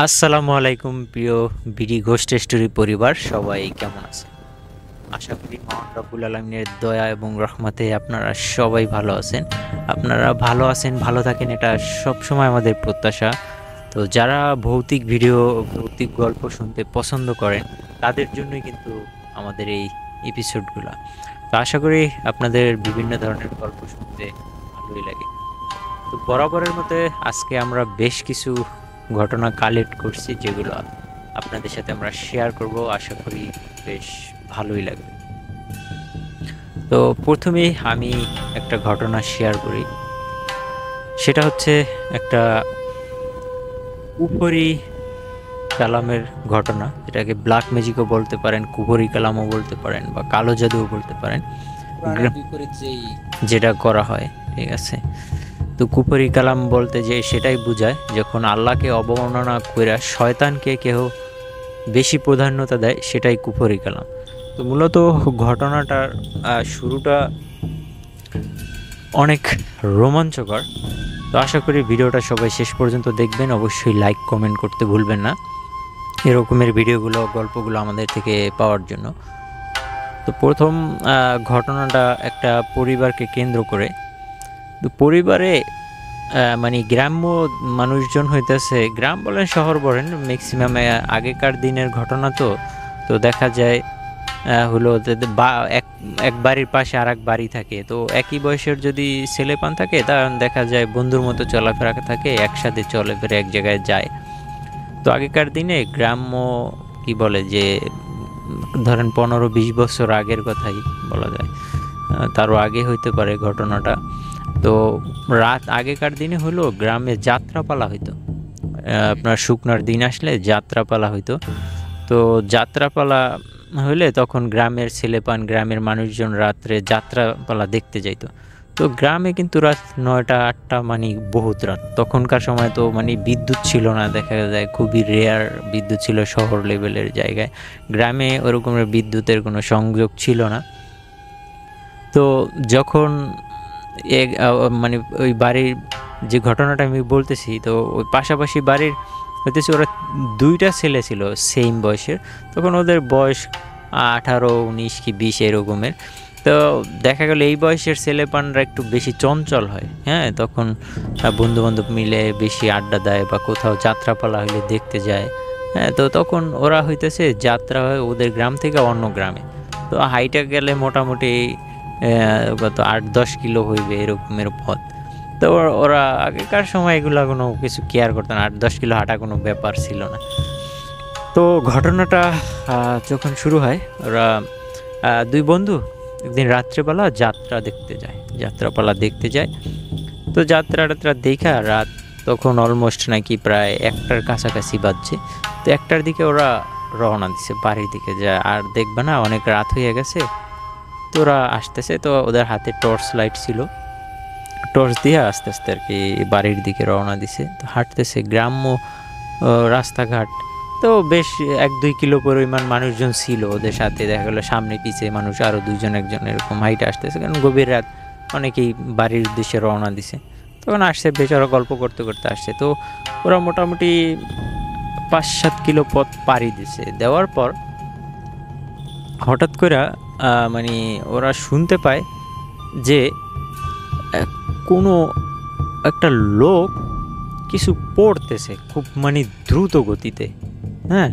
আসসালামু আলাইকুম প্রিয় বিডি ঘোস্ট স্টোরি পরিবার, সবাই কেমন আছেন? আশা করি মহান রব্বুল আলমিনের দয়া এবং রহমতে আপনারা সবাই ভালো আছেন। আপনারা ভালো আছেন, ভালো থাকেন, এটা সবসময় আমাদের প্রত্যাশা। তো যারা ভৌতিক ভিডিও, ভৌতিক গল্প শুনতে পছন্দ করেন, তাদের জন্যই কিন্তু আমাদের এই এপিসোডগুলো। তো আশা করি আপনাদের বিভিন্ন ধরনের গল্প শুনতে ভালোই লাগে। তো বরাবরের মতো আজকে আমরা বেশ কিছু ঘটনা কালেক্ট করছি, যেগুলো আপনাদের সাথে আমরা শেয়ার করব। আশা করি বেশ ভালোই লাগবে। তো প্রথমেই আমি একটা ঘটনা শেয়ার করি। সেটা হচ্ছে একটা কুফরি কালামের ঘটনা। এটাকে ব্ল্যাক ম্যাজিকও বলতে পারেন, কুফরি কালামও বলতে পারেন, বা কালো জাদুও বলতে পারেন, যেটা করা হয়। ঠিক আছে, তো কুফরি কালাম বলতে যে সেটাই বোঝায় যখন আল্লাহকে অবমাননা করে শয়তানকে কেউ বেশি প্রাধান্যতা দেয়, সেটাই কুফরি কালাম। তো মূলত ঘটনাটার শুরুটা অনেক রোমাঞ্চকর। তো আশা করি ভিডিওটা সবাই শেষ পর্যন্ত দেখবেন। অবশ্যই লাইক কমেন্ট করতে ভুলবেন না এরকমের ভিডিওগুলো, গল্পগুলো আমাদের থেকে পাওয়ার জন্য। তো প্রথম ঘটনাটা একটা পরিবারকে কেন্দ্র করে। তো পরিবারে মানে গ্রাম্য মানুষজন হইতেছে, গ্রাম বলেন শহর বলেন, ম্যাক্সিমাম আগেকার দিনের ঘটনা। তো তো দেখা যায় হলো এক বাড়ির পাশে আর এক বাড়ি থাকে। তো একই বয়সের যদি ছেলে পান থাকে, তখন দেখা যায় বন্ধুর মতো চলাফেরা থাকে, একসাথে চলাফেরা এক জায়গায় যায়। তো আগেকার দিনে গ্রাম্য কি বলে যে ধরেন 15-20 বছর আগের কথাই বলা যায়, তারও আগে হইতে পারে ঘটনাটা। তো রাত আগেকার দিনে হলো গ্রামে যাত্রাপালা হইতো। আপনার শুকনার দিন আসলে যাত্রাপালা হইতো। তো যাত্রাপালা হইলে তখন গ্রামের ছেলেপান, গ্রামের মানুষজন রাত্রে যাত্রাপালা দেখতে যাইতো। তো গ্রামে কিন্তু রাত 9টা-8টা মানে বহুত রাত। তখনকার সময় তো মানে বিদ্যুৎ ছিল না, দেখা যায় খুবই রেয়ার বিদ্যুৎ ছিল শহর লেভেলের জায়গায়। গ্রামে ওরকমের বিদ্যুতের কোনো সংযোগ ছিল না। তো যখন মানে ওই বাড়ির যে ঘটনাটা আমি বলতেছি, তো ওই পাশাপাশি বাড়ির হইতেছে ওরা দুইটা ছেলে ছিল সেম বয়সের। তখন ওদের বয়স 18, 19 কি 20 এরকমের। তো দেখা গেল এই বয়সের ছেলেপানরা একটু বেশি চঞ্চল হয়। হ্যাঁ, তখন বন্ধু বান্ধব মিলে বেশি আড্ডা দেয় বা কোথাও যাত্রাপালা হইলে দেখতে যায়। হ্যাঁ, তো তখন ওরা হইতেছে যাত্রা হয় ওদের গ্রাম থেকে অন্য গ্রামে। তো হাইটা গেলে মোটামুটি কত 8-10 কিলো হইবে এরকমের পথ। তো ওরা আগেকার সময় এগুলা কোনো কিছু কেয়ার করতো না, 8-10 কিলো হাঁটা কোনো ব্যাপার ছিল না। তো ঘটনাটা যখন শুরু হয়, ওরা দুই বন্ধু একদিন রাত্রেবেলা যাত্রাপালা দেখতে যায়। তো যাত্রা দেখা রাত তখন অলমোস্ট নাকি প্রায় 1টার কাছাকাছি বাজছে। তো 1টার দিকে ওরা রওনা দিছে বাড়ির দিকে, যায় আর দেখবে না অনেক রাত হয়ে গেছে। তো ওরা আসতেছে, তো ওদের হাতে টর্চ লাইট ছিল, টর্চ দিয়ে আস্তে আস্তে আর কি বাড়ির দিকে রওনা দিছে। তো হাঁটতেছে গ্রাম্য রাস্তাঘাট। তো বেশ 1-2 কিলো পরিমাণ মানুষজন ছিল ওদের সাথে। দেখা গেলো সামনে পিছে মানুষ আরও 2-1 এরকম হাইটে আসতেছে, কারণ গভীর রাত, অনেকেই বাড়ির উদ্দেশ্যে রওনা দিছে। তখন আসছে, বেচারা গল্প করতে করতে আসছে। তো ওরা মোটামুটি 5-7 কিলো পথ পাড়ি দিছে। দেওয়ার পর হঠাৎ করে মানে ওরা শুনতে পায় যে কোনো একটা লোক কিছু পড়তেছে খুব মানে দ্রুত গতিতে। হ্যাঁ,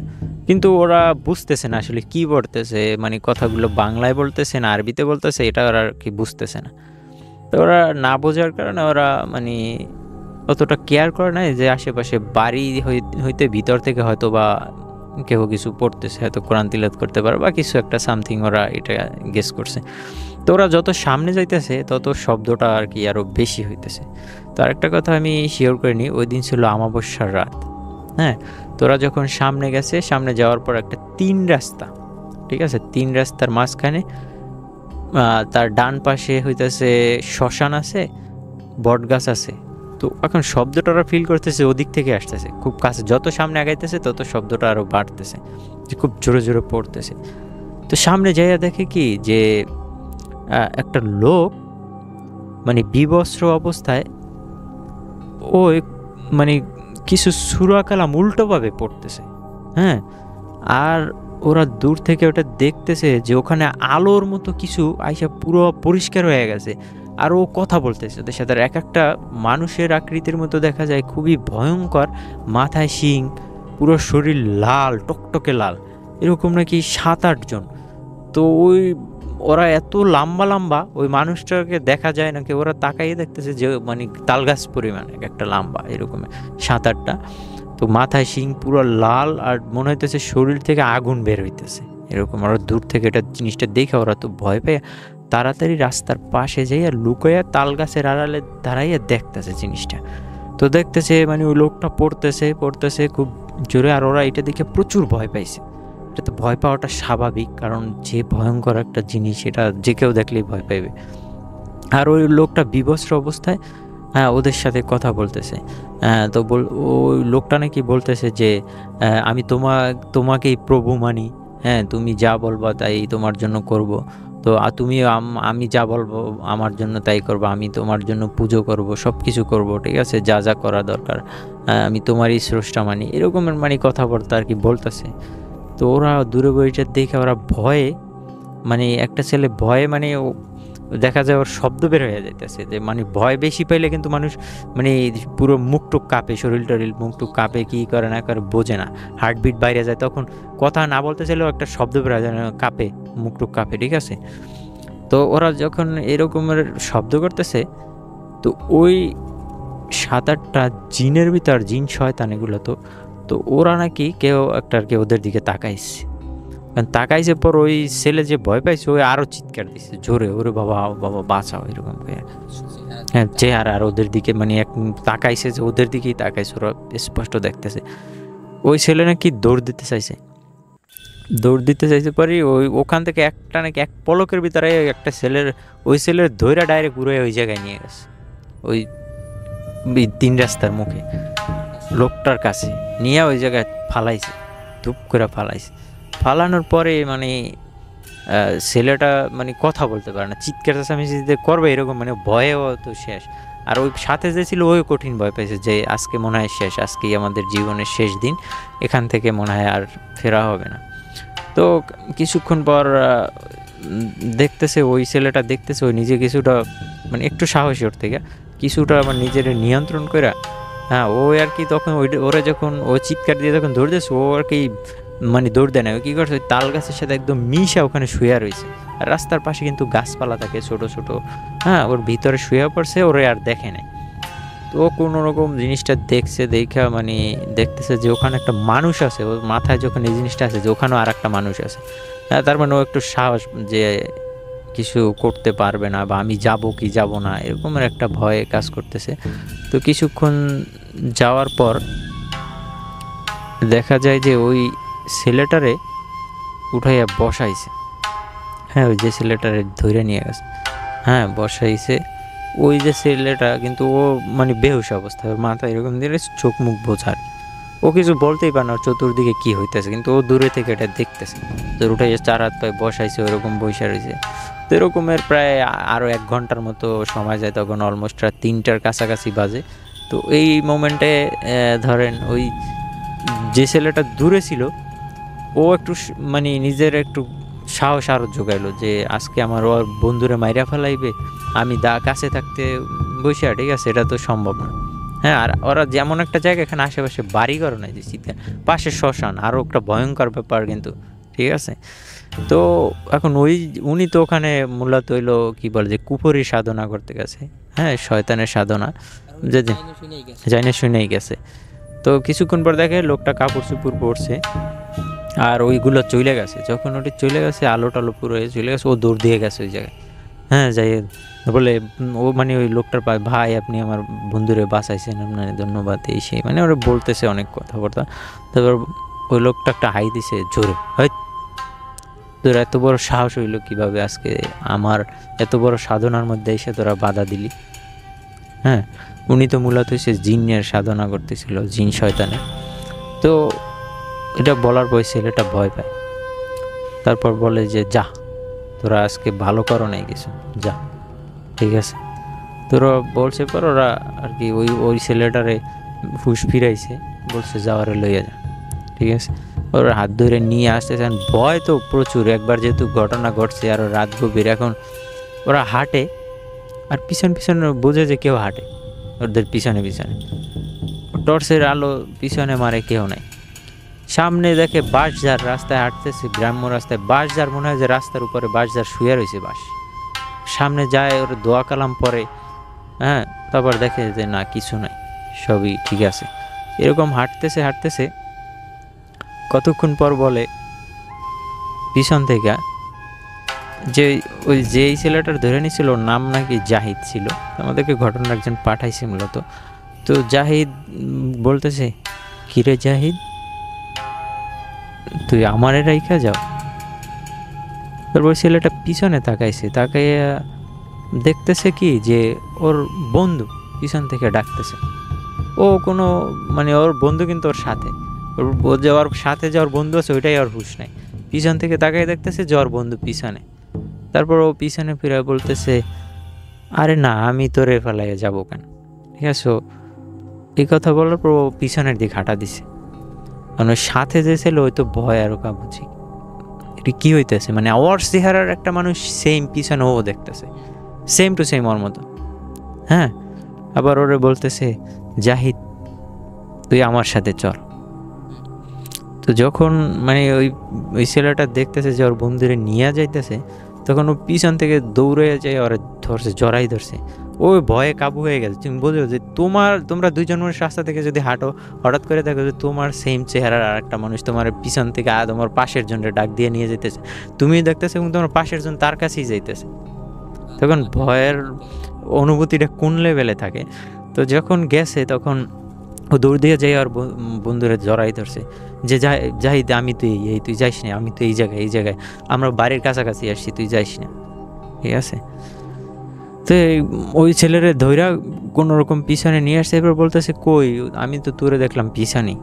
কিন্তু ওরা বুঝতেছে না আসলে কি পড়তেছে, মানে কথাগুলো বাংলায় বলতেছে না আরবিতে বলতেছে, এটা ওরা আর কি বুঝতেছে না। তো ওরা না বোঝার কারণে ওরা মানে অতটা কেয়ার করে না যে আশেপাশে বাড়ি হইতে ভিতর থেকে হয়তো বা কেউ কিছু পড়তেছে, হয়তো কোরআন তিলাওয়াত করতে পারে বা কিছু একটা সামথিং, ওরা এটা গেস করছে। তো ওরা যত সামনে যাইতেছে তত শব্দটা আর কি আরও বেশি হইতেছে। তো আরেকটা কথা আমি শিওর করে নিই, ওই দিন ছিল অমাবস্যার রাত। হ্যাঁ, তোরা যখন সামনে গেছে, সামনে যাওয়ার পর একটা 3 রাস্তা, ঠিক আছে, 3 রাস্তার মাঝখানে তার ডান পাশে হইতেছে শ্মশান আছে, বট গাছ আছে। তো এখন শব্দটা ওরা ফিল করতেছে ওদিক থেকে আসতেছে খুব কাছে, যত সামনে আগাইতেছে তত শব্দটা আরও বাড়তেছে, যে খুব জোরে জোরে পড়তেছে। তো সামনে যাইয়া দেখে কি যে একটা লোক মানে বিবস্ত্র অবস্থায়, ও মানে কিছু সূরা কালাম উল্টোভাবে পড়তেছে। হ্যাঁ, আর ওরা দূর থেকে ওটা দেখতেছে যে ওখানে আলোর মতো কিছু আইসা পুরো পরিষ্কার হয়ে গেছে, আর ও কথা বলতেছে ওদের সাথে। এক একটা মানুষের আকৃতির মতো দেখা যায়, খুবই ভয়ঙ্কর, মাথায় শিং, পুরো শরীর লাল, টকটকে লাল, এরকম নাকি 7-8 জন। তো ওরা এত লম্বা লম্বা, ওই মানুষটাকে দেখা যায় নাকি, ওরা তাকাইয়ে দেখতেছে যে মানে তালগাছ পরিমাণ এক একটা লম্বা, এরকম 7-8টা। তো মাথায় শিং পুরো লাল, আর মনে হইতেছে শরীর থেকে আগুন বের হইতেছে এরকম। ওরা দূর থেকে এটা জিনিসটা দেখে ওরা তো ভয় পেয়ে তাড়াতাড়ি রাস্তার পাশে যাইয়া লুকাইয়া তাল গাছের আড়ালে দাঁড়াইয়া দেখতেছে জিনিসটা। তো দেখতেছে মানে ওই লোকটা পড়তেছে খুব জোরে, আর ওরা এটা দেখে প্রচুর ভয় পাইছে। এটা তো ভয় পাওয়াটা স্বাভাবিক, কারণ যে ভয়ঙ্কর একটা জিনিস এটা যে কেউ দেখলেই ভয় পাইবে। আর ওই লোকটা বিবস্ত্র অবস্থায় ওদের সাথে কথা বলতেছে। তো ওই লোকটা নাকি বলতেছে যে আমি তোমাকেই প্রভু মানি, হ্যাঁ, তুমি যা বলবা তাই তোমার জন্য করব। তো তুমি আমি যা বলবো আমার জন্য তাই করবো, আমি তোমার জন্য পুজো করব, সব কিছু করবো, ঠিক আছে, যা যা করা দরকার, আমি তোমারই স্রষ্টা মানি, এরকমের মানে কথাবার্তা আর কি বলতেছে। তো ওরা দূরে বইটা দেখে ওরা ভয়ে, মানে একটা ছেলে ভয়ে মানে দেখা যায় ওর শব্দ বের হয়ে যাইতেছে, যে মানে ভয় বেশি পাইলে কিন্তু মানুষ মানে পুরো মুখটুক কাঁপে, শরীর টরিল মুখটুক কাঁপে, কী করে না করে বোঝে না, হার্টবিট বাইরে যায়, তখন কথা না বলতে চাইলেও একটা শব্দ বের হয়ে যায়, কাঁপে, মুখটুক কাঁপে, ঠিক আছে। তো ওরা যখন এরকমের শব্দ করতেছে, তো ওই 7-8টা জিনের ভিতর, জিন শয়তান এগুলো, তো ওরা নাকি কেউ একটা আর কি ওদের দিকে তাকাইছে। তাকাইছে পর ওই ছেলে যে ভয় পাইছে ওই আরো চিৎকার দিচ্ছে জোরে, ওরে বাবা বাবা বাঁচাও, এরকম। হ্যাঁ, চেহারা আর ওদের দিকে মানে এক তাকাইছে, যে ওদের দিকেই তাকাইছে, ওরা স্পষ্ট দেখতেছে। ওই ছেলে নাকি দৌড় দিতে চাইছে পরে ওখান থেকে একটা নাকি এক পলকের ভিতরে একটা ওই ছেলের ধৈরা ডাইরেক্ট ঘুরে ওই জায়গায় নিয়ে গেছে, ওই 3 রাস্তার মুখে লোকটার কাছে নিয়ে ওই জায়গায় ফালাইছে, ধূপ করে ফালানোর পরে মানে ছেলেটা মানে কথা বলতে পারে না, চিৎকার চেঁচামেচি করবে এরকম, মানে ভয়েও তো শেষ। আর ওই সাথে যে ছিল ওই কঠিন ভয় পাইছে যে আজকে মনে হয় শেষ, আজকেই আমাদের জীবনের শেষ দিন, এখান থেকে মনে হয় আর ফেরা হবে না। তো কিছুক্ষণ পর দেখতেছে ওই ছেলেটা, দেখতেছে ওই নিজে কিছুটা মানে একটু সাহসী ওর থেকে, কিছুটা আমার নিজের নিয়ন্ত্রণ করে, হ্যাঁ, ও আর কি তখন ওরা যখন ও চিৎকার দিয়ে যখন দৌড়তেছে, ও আর কি মানে দৌড় দেয় না, ও কী করছে, ওই তাল গাছের সাথে একদম মিশা ওখানে শুয়ে রয়েছে। আর রাস্তার পাশে কিন্তু গাছপালা থাকে ছোট ছোট, হ্যাঁ, ওর ভিতরে শুয়ে পড়ছে, ওরে আর দেখে নাই। তো ও কোনো রকম জিনিসটা দেখা মানে দেখতেছে যে ওখানে একটা মানুষ আছে, ওর মাথায় যখন এই জিনিসটা আছে যে ওখানেও আর একটা মানুষ আছে, হ্যাঁ, তার মানে ও একটু সাহস যে কিছু করতে পারবে না, বা আমি যাব কি যাব না, এরকমের একটা ভয় কাজ করতেছে। তো কিছুক্ষণ যাওয়ার পর দেখা যায় যে ওই ছেলেটারে উঠাইয়া বসাইছে, হ্যাঁ, ওই যে ছেলেটারে ধরে নিয়ে গেছে, হ্যাঁ, বসাইছে। ওই যে ছেলেটা কিন্তু ও মানে বেহুশ অবস্থায়, ওর মাথা এরকম দিয়ে চোখ মুখ বোঝার, ও কিছু বলতেই পারে না চতুর্দিকে কি হইতেছে, কিন্তু ও দূরে থেকে এটা দেখতেছে। তো উঠাইয়া 4 হাত পায়ে বসাইছে, ওরকম বসে রয়েছে। তো এরকমের প্রায় আরও 1 ঘন্টার মতো সময় যায়, তখন অলমোস্ট রাত 3টার কাছাকাছি বাজে। তো এই মোমেন্টে ধরেন ওই যে ছেলেটা দূরে ছিল ও একটু মানে নিজের একটু সাহস আরও জোগাইলো যে আজকে আমার ওর বন্ধুরে মাইরা ফেলাইবে, আমি কাছে থাকতে বসে, ঠিক আছে, এটা তো সম্ভব না। হ্যাঁ, আর ওরা যেমন একটা জায়গা, এখানে আশেপাশে বাড়িঘরও নাই, যে শীতকাল, পাশে শ্মশান, আরও একটা ভয়ঙ্কর ব্যাপার কিন্তু, ঠিক আছে। তো এখন উনি তো ওখানে মূলত হইলো কি বলে যে কুফরি সাধনা করতে গেছে, হ্যাঁ, শয়তানের সাধনা, যে যাই না শুনেই গেছে। তো কিছুক্ষণ পর দেখে লোকটা কাপড় চুপড় পরছে, আর ওইগুলো চলে গেছে। যখন ওটি চলে গেছে, আলো টালো পুরো চলে গেছে, ও দৌড় দিয়ে গেছে ওই জায়গায়, হ্যাঁ, যাই বলে ও মানে ওই লোকটার পায়, ভাই আপনি আমার বন্ধুরে বাঁচাইছেন, আপনার ধন্যবাদ, এই সেই মানে ওরা বলতেছে অনেক কথাবার্তা। তারপর ওই লোকটা একটা হাই দিছে জোরে, হয় তোর এত বড় সাহস হইলো কীভাবে আজকে আমার এত বড় সাধনার মধ্যে এসে তোরা বাধা দিলি। হ্যাঁ, উনি তো মূলত সে জিনের সাধনা করতেছিল, জিন শয়তানের। তো এটা বলার পর ছেলেটা ভয় পায়, তারপর বলে যে যা, তোরা আজকে ভালো করো নাই কিছু, যা, ঠিক আছে। তোরা বলছে পর ওরা আর কি ওই ছেলেটারে হুশ ফিরাইছে, বলছে যাওয়ারে লইয়া যা, ঠিক আছে। ওর হাত ধরে নিয়ে আসতেছেন, ভয় তো প্রচুর, একবার যেহেতু ঘটনা ঘটছে আর রাত গভীর, এখন ওরা হাঁটে আর পিছন পিছন বোঝে যে কেউ হাঁটে ওদের পিছনে পিছনে, টর্চের আলো পিছনে মারে, কেউ নাই। সামনে দেখে বাঁশঝাড়, রাস্তায় হাঁটতেছে, গ্রাম্য রাস্তায় বাঁশঝাড়, মনে হয় যে রাস্তার উপরে বাঁশঝাড় শুয়ে রয়েছে বাঁশ। সামনে যায়, ওর দোয়া কালাম পরে, হ্যাঁ, তারপর দেখে যে না কিছু নাই, সবই ঠিক আছে। এরকম হাঁটতেছে হাঁটতেছে, কতক্ষণ পর বলে পিছন থেকে যে ওই যেই ছেলেটার ধরে নিয়েছিল ওর নাম নাকি জাহিদ ছিল, আমাদেরকে ঘটনা একজন পাঠাইছে মূলত। তো জাহিদ বলতেছে, কিরে জাহিদ, তুই আমারে রাইখা যাও। তারপর ছেলেটা পিছনে তাকাইছে, তাকাইয়া দেখতেছে কি যে ওর বন্ধু পিছন থেকে ডাকতেছে। ও কোনো মানে ওর বন্ধু কিন্তু ওর সাথে, ও যে ওর সাথে যে ওর বন্ধু আছে ওইটাই ওর হুঁশ নাই। পিছন থেকে তাকাই দেখতেছে যে ওর বন্ধু পিছনে। তারপর ও পিছনে ফিরে বলতেছে, আরে না, আমি তোরে ফেলাইয়া যাবো কেন, ঠিক আছে। এই কথা বলার পর ও পিছনের দিকে হাঁটা দিছে, কারণ ওই সাথে যে ছিল ওই তো ভয় আরো কাবুঝি, এটা কি হইতেছে, মানে ওর চেহারার একটা মানুষ সেম পিছনে ও দেখতেছে, সেম টু সেম ওর মতো। হ্যাঁ, আবার ওরে বলতেছে, জাহিদ তুই আমার সাথে চল। তো যখন মানে ওই ছেলেটা দেখতেছে যে ওর বন্ধুরে নিয়ে যাইতেছে, তখন ও পিছন থেকে দৌড়ে যায়, ওরা ধরছে, জড়াই ধরছে। ও ভয়ে কাবু হয়ে গেছে। তুমি বোঝো যে তোমরা দুইজন মানুষ রাস্তা থেকে যদি হাঁটো, হঠাৎ করে দেখো যে তোমার সেম চেহারার আর একটা মানুষ তোমার পিছন থেকে তোমার পাশের জনের ডাক দিয়ে নিয়ে যেতেছে, তুমি দেখতেছে এবং তোমার পাশের জন তার কাছেই যাইতেছে, তখন ভয়ের অনুভূতিটা কোন লেভেলে থাকে। তো যখন গেছে তখন ও দৌড় দিয়ে যাই আর বন্ধুরা জড়াই ধরছে যে জাহিদ আমি তুই যাইস না, আমি তো এই জায়গায় আমরা বাড়ির কাছাকাছি আসছি, তুই যাইস না, ঠিক আছে। তো ওই ছেলেরে ধৈরা কোনো রকম পিছনে নিয়ে আসছে, এবার বলতেছে, কই আমি তো তোরে দেখলাম পিছনেই,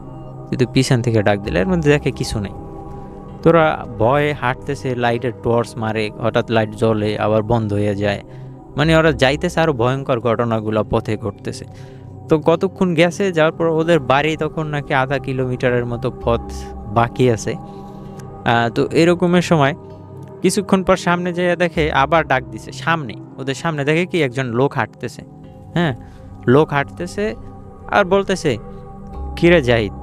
তুই তো পিছন থেকে ডাক দিলে, এর মধ্যে দেখে কিছু নেই। তোরা ভয়ে হাঁটতেছে, লাইটের টর্চ মারে, হঠাৎ লাইট জ্বলে আবার বন্ধ হয়ে যায়, মানে ওরা যাইতেছে আরও ভয়ঙ্কর ঘটনাগুলো পথে ঘটতেছে। তো কতক্ষণ গেছে, যাওয়ার পর ওদের বাড়ি তখন নাকি আধা কিলোমিটারের মতো পথ বাকি আছে। তো এরকমের সময় কিছুক্ষণ পর সামনে যেয়ে দেখে আবার ডাক দিছে, সামনে ওদের সামনে দেখে কি একজন লোক হাঁটতেছে। হ্যাঁ, লোক হাঁটতেছে আর বলতেছে, কিরে জাহিদ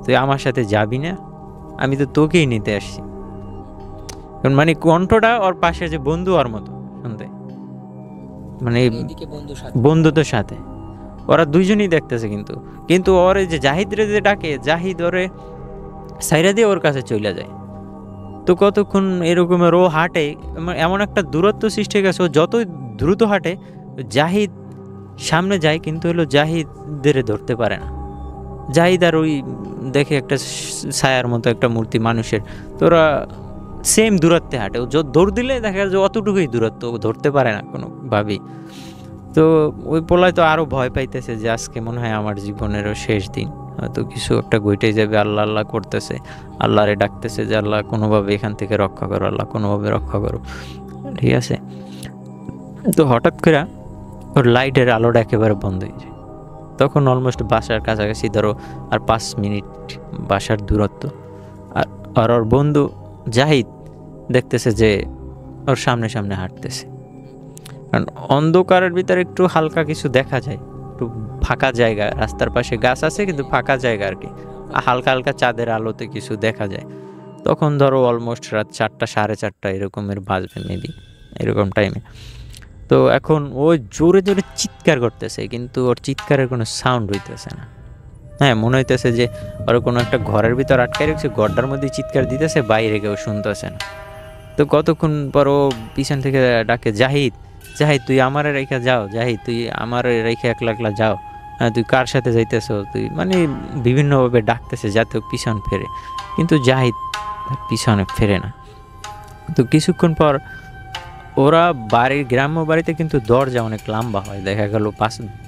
তুই আমার সাথে যাবি না, আমি তো তোকেই নিতে আসছি। মানে কণ্ঠটা ওর পাশে যে বন্ধু ওর মতো শুনতে, মানে বন্ধুদের সাথে ওরা দুইজনই দেখতেছে, কিন্তু ওর যে জাহিদ রে যে ডাকে, জাহিদ ওরে সাইরা দিয়ে ওর কাছে চলে যায়। তো কতক্ষণ এরকমের ও হাঁটে, এমন একটা দূরত্ব সৃষ্টি হয়ে গেছে, ও যতই দ্রুত হাঁটে জাহিদ সামনে যায়, কিন্তু হলো জাহিদের ধরতে পারে না। জাহিদ আর ওই দেখে একটা ছায়ার মতো একটা মূর্তি মানুষের, তোরা সেম দূরত্বে হাঁটে, ও দৌড় দিলে দেখা যায় অতটুকুই দূরত্ব, ও ধরতে পারে না কোনোভাবেই। তো ওই পোলায় তো আরও ভয় পাইতেছে যে আজকে মনে হয় আমার জীবনেরও শেষ দিন, হয়তো কিছু একটা ঘটেই যাবে। আল্লাহ আল্লাহ করতেছে, আল্লাহরে ডাকতেছে যে আল্লাহ কোনোভাবে এখান থেকে রক্ষা করো, আল্লাহ কোনোভাবে রক্ষা করো, ঠিক আছে। তো হঠাৎ করে ওর লাইটের আলোটা একেবারে বন্ধ হয়ে যায়। তখন অলমোস্ট বাসার কাছাকাছি ধরো আর 5 মিনিট বাসার দূরত্ব, আর ওর বন্ধু জাহিদ দেখতেছে যে ওর সামনে সামনে হাঁটতেছে, কারণ অন্ধকারের ভিতরে একটু হালকা কিছু দেখা যায়, একটু ফাঁকা জায়গা, রাস্তার পাশে গাছ আছে কিন্তু ফাঁকা জায়গা আর কি, হালকা হালকা চাঁদের আলোতে কিছু দেখা যায়। তখন ধরো অলমোস্ট রাত 4টা 4:30 এরকমের বাজবে মেবি, এরকম টাইমে। তো এখন ও জোরে জোরে চিৎকার করতেছে, কিন্তু ওর চিৎকারের কোনো সাউন্ড হইতেছে না। হ্যাঁ, মনে হইতেছে যে ওর কোনো একটা ঘরের ভিতর আটকাই রেখেছে, ঘরটার মধ্যে চিৎকার দিতেছে, বাইরে কেউ শুনতেছে না। তো কতক্ষণ পর ও পিছন থেকে ডাকে, জাহিদ জাহিদ তুই আমারে রেখা যাও, জাহিদ তুই আমারে রেখে একলা একলা যাও, হ্যাঁ তুই কার সাথে যাইতেছ, তুই মানে বিভিন্নভাবে ডাকতেছে যাতে ও পিছন ফেরে, কিন্তু জাহিদ পিছনে ফেরে না। তো কিছুক্ষণ পর ওরা গ্রাম্য বাড়িতে কিন্তু দরজা অনেক লম্বা হয়, দেখা গেল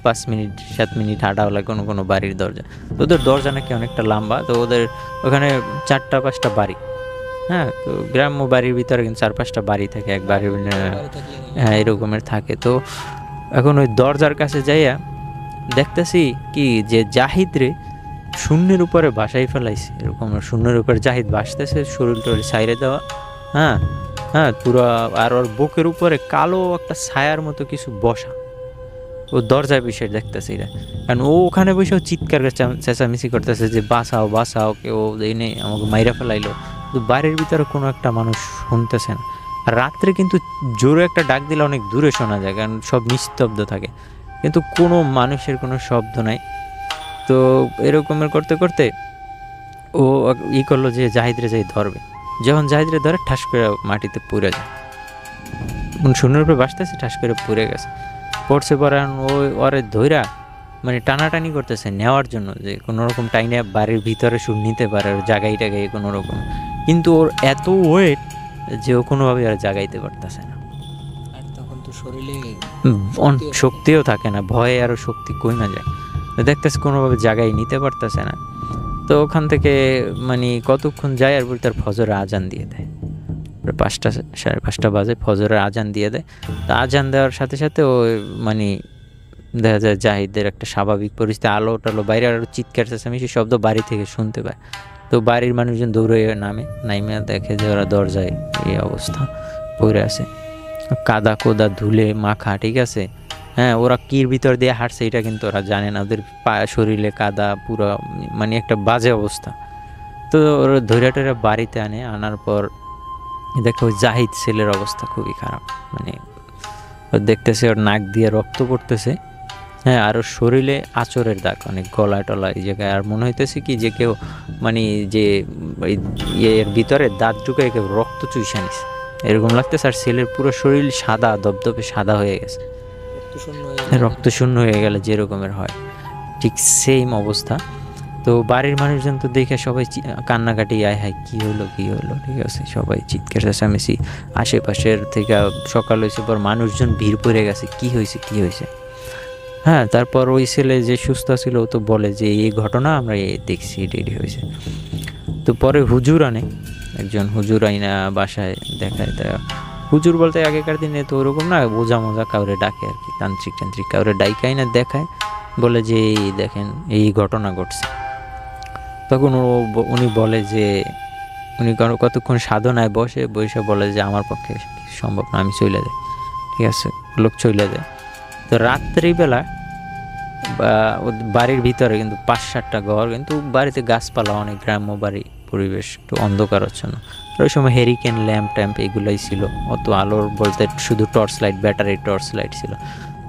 5 মিনিট 7 মিনিট হাঁটা হলে কোনো বাড়ির দরজা, তো ওদের দরজা নাকি অনেকটা লম্বা। তো ওদের ওখানে 4টা-5টা বাড়ি, হ্যাঁ, তো গ্রাম্য বাড়ির ভিতরে কিন্তু 4-5টা বাড়ি থাকে, এক বাড়ির, হ্যাঁ এরকমের থাকে। তো এখন ওই দরজার কাছে যাইয়া দেখতেছি কি যে জাহিদ রে শূন্যের উপরে বাসাই ফেলাইছে, এরকম শূন্যের উপরে জাহিদ বাসতেছে, শরীর টরীর সাইরে দেওয়া। হ্যাঁ হ্যাঁ, পুরো। আর ওর বুকের উপরে কালো একটা ছায়ার মতো কিছু বসা, ও দরজায় বসে দেখতেছে এটা। কারণ ও ওখানে বসেও চিৎকার চেঁচামেচি করতেছে যে বাঁচাও বাঁচাও, কেউ এনে আমাকে মাইরা ফেলাইলো, কিন্তু বাড়ির ভিতরে কোনো একটা মানুষ শুনতেছে না। আর রাত্রে কিন্তু জোরে একটা ডাক দিলে অনেক দূরে শোনা যায়, কারণ সব নিস্তব্ধ থাকে, কিন্তু কোনো মানুষের কোনো শব্দ নাই। তো এরকমের করতে করতে ও করলো যে জাহিদরে যাই ধরবে। যখন জাহিদরে ধরে ঠাস করে মাটিতে পড়ে যায়, শূন্যের উপরে বাসতেছে, ঠাস করে পড়ে গেছে। পড়ছে পরে ওরে ধইরা মানে টানাটানি করতেছে নেওয়ার জন্য, যে কোনো রকম টাইনে বাড়ির ভিতরে শুট নিতে পারে ওর জাগাই টাগাই কোনো রকম, কিন্তু ওর এত ওয়েট যে ও কোনোভাবে আর জাগাইতে পারতেছে না। আর তখন তো শরীরে শক্তিও থাকে না, ভয়ে আরও শক্তি কমে যায়, দেখতেছে কোনোভাবে জাগাই নিতে পারতেছে না। তো ওখান থেকে মানে কতক্ষণ যায়, আর বলতে তার ফজরের আজান দিয়ে দেয়, 5টা 5:30 বাজে ফজরের আজান দিয়ে দেয়। তো আজান দেওয়ার সাথে সাথে ও মানে দেখা যায় জাহিদের একটা স্বাভাবিক পরিস্থিতি, আলো টালো বাইরে, আরও চিৎকার চেঁচামেচি শব্দ বাড়ি থেকে শুনতে পায়। তো বাড়ির মানুষজন দৌড়ে নামে দেখে যে ওরা দরজায় এই অবস্থা পড়ে আছে, কাদা কোদা ধুলে মাখা, ঠিক আছে। হ্যাঁ, ওরা কির ভিতর দিয়ে হাঁটছে এটা কিন্তু ওরা জানে না, ওদের শরীরে কাদা পুরো, মানে একটা বাজে অবস্থা। তো ওরা ধৈর্য টৈরা বাড়িতে আনার পর দেখো জাহিদ ছেলের অবস্থা খুবই খারাপ, মানে দেখতেছে ওর নাক দিয়ে রক্ত পড়তেছে। হ্যাঁ, আর ওর শরীরে আঁচড়ের দাগ অনেক, গলা টলা এই জায়গায়। আর মনে হইতেছে কি যে কেউ মানে যে এর ভিতরে দাঁত ঢুকায় কেউ রক্ত চুইসা নিছে, এরকম লাগতেছে। আর ছেলের পুরো শরীর সাদা দপদপে সাদা হয়ে গেছে, রক্ত শূন্য হয়ে গেলে যেরকমের হয় ঠিক সেম অবস্থা। তো বাড়ির মানুষজন তো দেখে সবাই কান্নাকাটি, আয় হায় কী হলো, ঠিক আছে, সবাই চিৎকার চেঁচামেচি। আশেপাশের থেকে সকাল হয়েছে পর মানুষজন ভিড় পড়ে গেছে, কি হয়েছে। হ্যাঁ, তারপর ওই ছেলে যে সুস্থ ছিল ও তো বলে যে এই ঘটনা আমরা দেখছি, এটাই হয়েছে। তো পরে হুজুর একজন হুজুর আইনা বাসায় দেখায়। তা হুজুর বলতে আগেকার দিনে তো ওরকম না, বোঝা মোজা কাউরে ডাকে আর কি, তান্ত্রিক কাউরে ডাইকাই না দেখায়, বলে যে এই দেখেন এই ঘটনা ঘটছে। তখন উনি বলে যে উনি কতক্ষণ সাধনায় বসে বলে যে আমার পক্ষে সম্ভব না, আমি চলে যাই। ঠিক আছে, লোক চলে যায়। তো রাত্রিবেলা বাড়ির ভিতরে কিন্তু 5-7টা ঘর, কিন্তু বাড়িতে গাছপালা অনেক, গ্রাম্য বাড়ি, পরিবেশ একটু অন্ধকারাচ্ছন্ন। ওই সময় হেরিকেন ল্যাম্প ট্যাম্প এগুলোই ছিল, অত আলোর বলতে শুধু torch light, battery torch light ছিল।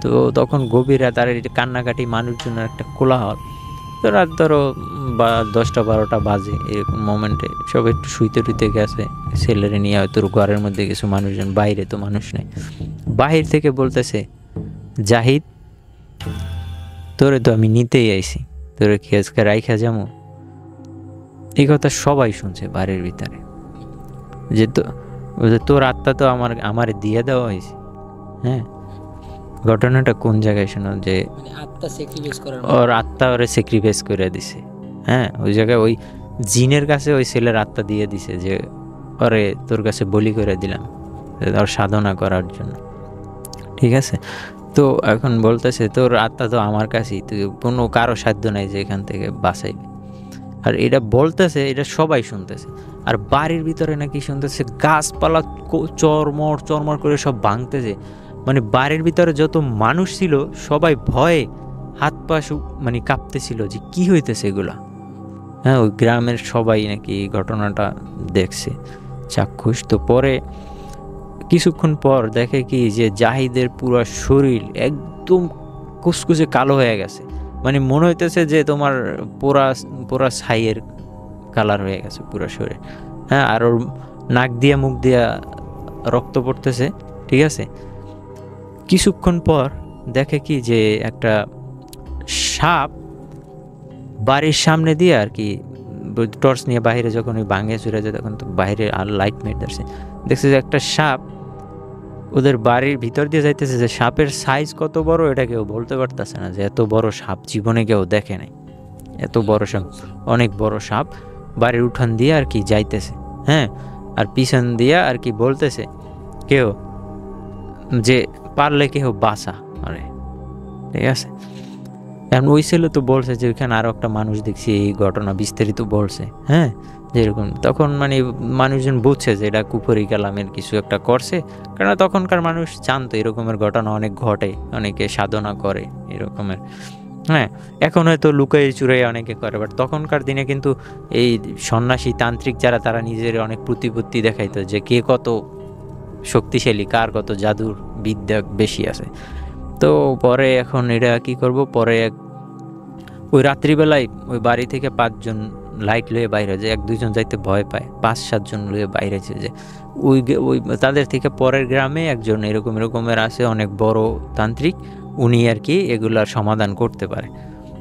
তো তখন গভীর রাত, আর কান্নাকাটি, মানুষজনের একটা কোলাহল। তো রাত ধরো 10টা-12টা বাজে, এরকম মোমেন্টে সব একটু শুইতে টুইতে গেছে, ছেলেরে নিয়ে হয়তো ঘরের মধ্যে কিছু মানুষজন, বাইরে তো মানুষ নেই। বাহির থেকে বলতেছে, জাহিদ তোরে তো আমি নিতেই আইছি, তোরে কি আজকে রাইখা যাবো। এই কথা সবাই শুনছে বাড়ির ভিতরে, যে তোর আত্মা তো আমার দিয়ে দেওয়া হয়েছে। হ্যাঁ, ঘটনাটা কোন জায়গায় শোনো, যে ওর আত্মা ওরে স্যাক্রিফাইস করে দিছে। হ্যাঁ, ওই জায়গায় ওই জিনের কাছে ওই ছেলের আত্মা দিয়ে দিছে, যে ওরে তোর কাছে বলি করে দিলাম ওর সাধনা করার জন্য। ঠিক আছে, তো এখন বলতেছে তোর আত্মা তো আমার কাছেই, তুই কোনো কারো সাধ্য নাই যে এখান থেকে বাঁচাইবে। আর এটা বলতেছে, এটা সবাই শুনতেছে। আর বাড়ির ভিতরে নাকি শুনতেছে গাছপালা চরমর করে সব ভাঙতেছে, মানে বাড়ির ভিতরে যত মানুষ ছিল সবাই ভয়ে হাত পা মানে কাঁপতেছিল, যে কি হইতেছে এগুলা। হ্যাঁ, ওই গ্রামের সবাই নাকি এই ঘটনাটা দেখছে, চাক্ষুষ। তো পরে কিছুক্ষণ পর দেখে কি যে জাহিদের পুরো শরীর একদম কুচকুচে কালো হয়ে গেছে, মানে মনে হইতেছে যে তোমার পোড়া ছাইয়ের কালার হয়ে গেছে পুরো শরীর। হ্যাঁ, আর ওর নাক দিয়া মুখ দিয়া রক্ত পড়তেছে। ঠিক আছে, কিছুক্ষণ পর দেখে কি যে একটা সাপ বাড়ির সামনে দিয়ে আর কি টর্চ নিয়ে বাইরে যখন ওই ভাঙে চলে যায়, তখন তো বাইরে আর লাইট মেট দেখছে যে একটা সাপ ওদের বাড়ির ভিতর দিয়ে যাইতেছে। যে সাপের সাইজ কত বড় এটা কেউ বলতে পারতেছে না, যে এত বড় সাপ জীবনে কেউ দেখে নাই, এত বড় সাপ, অনেক বড় সাপ বাড়ির উঠান দিয়ে আর কি যাইতেছে। হ্যাঁ, আর পিছন দিয়ে আর কি বলতেছে কেউ যে পারলে কেউ বাঁচা। আরে ঠিক আছে, এখন ওই ছেলে তো বলছে যে ওইখানে আরও একটা মানুষ দেখছি, এই ঘটনা বিস্তারিত বলছে, হ্যাঁ, যেরকম তখন মানে মানুষজন বুঝছে যে এটা কুফরি কালামের কিছু একটা করছে, কারণ তখনকার মানুষ জানতো এরকমের ঘটনা অনেক ঘটে, অনেকে সাধনা করে এরকমের। হ্যাঁ, এখন হয়তো লুকাই চুরাই অনেকে করে, বাট তখনকার দিনে কিন্তু এই সন্ন্যাসী তান্ত্রিক যারা, তারা নিজের অনেক প্রতিপত্তি দেখাইতো যে কে কত শক্তিশালী, কার কত জাদুর বিদ্যা বেশি আছে। তো পরে এখন এটা কি করব, পরে ওই রাত্রিবেলায় ওই বাড়ি থেকে 5 জন লাইট লয়ে বাইরে যায়, 1-2 জন যাইতে ভয় পায়, 5-7 জন লয়ে বাইরেছে যে ওই তাদের থেকে পরের গ্রামে একজন এরকমের আছে অনেক বড় তান্ত্রিক, উনি আর কি এগুলার সমাধান করতে পারে।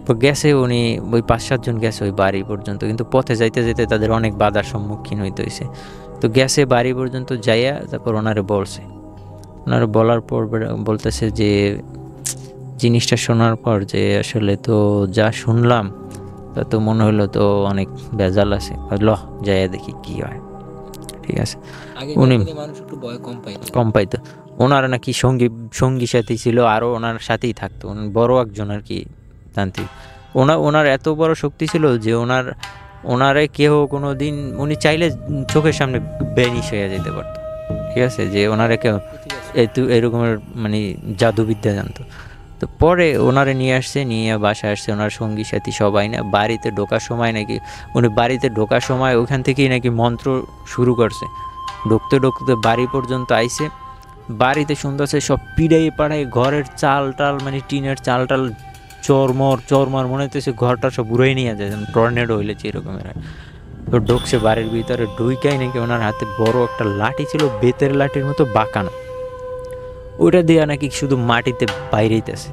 তো গেছে উনি, ওই 5-7 জন গেছে ওই বাড়ি পর্যন্ত, কিন্তু পথে যাইতে যেতে তাদের অনেক বাধার সম্মুখীন হইতে হয়েছে। তো গেছে বাড়ি পর্যন্ত যাইয়া তারপর ওনারে বলছে, ওনারে বলার পর বলতেছে যে জিনিসটা শোনার পর যে আসলে তো যা শুনলাম তা তো মনে হলো তো অনেক ভেজাল আছে, ল যাইয়া দেখি কি হয়। ঠিক আছে, আগে উনি মানুষ একটু ভয় কম পাইতো। ওনার নাকি সঙ্গী সাথী ছিল, আরও ওনার সাথেই থাকতো, বড় একজন আর কি তান্ত্রিক। ওনার এত বড় শক্তি ছিল যে ওনারে কেউ কোনো দিন উনি চাইলে চোখের সামনে বেনিশ হয়ে যেতে পারতো। ঠিক আছে, যে ওনারে কেউ এরকমের মানে জাদুবিদ্যা জানতো। তো পরে ওনারে নিয়ে আসছে, নিয়ে বাসায় আসছে, ওনার সঙ্গী সাথী সবাই না, বাড়িতে ঢোকার সময় নাকি উনি বাড়িতে ঢোকার সময় ওইখান থেকেই নাকি মন্ত্র শুরু করছে। ঢুকতে বাড়ি পর্যন্ত আইছে, বাড়িতে শুনতেছে সব পিড়াই পাড়াই ঘরের চাল টাল, মানে টিনের চাল টাল চরমর মনে হইতেছে ঘরটা সব উড়াই নিয়ে যায়, যেমন টর্নেডো হইলেছে এরকমের। তো ঢুকছে বাড়ির ভিতরে, ঢুইকাই নাকি ওনার হাতে বড় একটা লাঠি ছিল, বেতের লাঠির মতো বাঁকানো, ওইটা দিয়ে নাকি শুধু মাটিতে বাইরেইতেছে,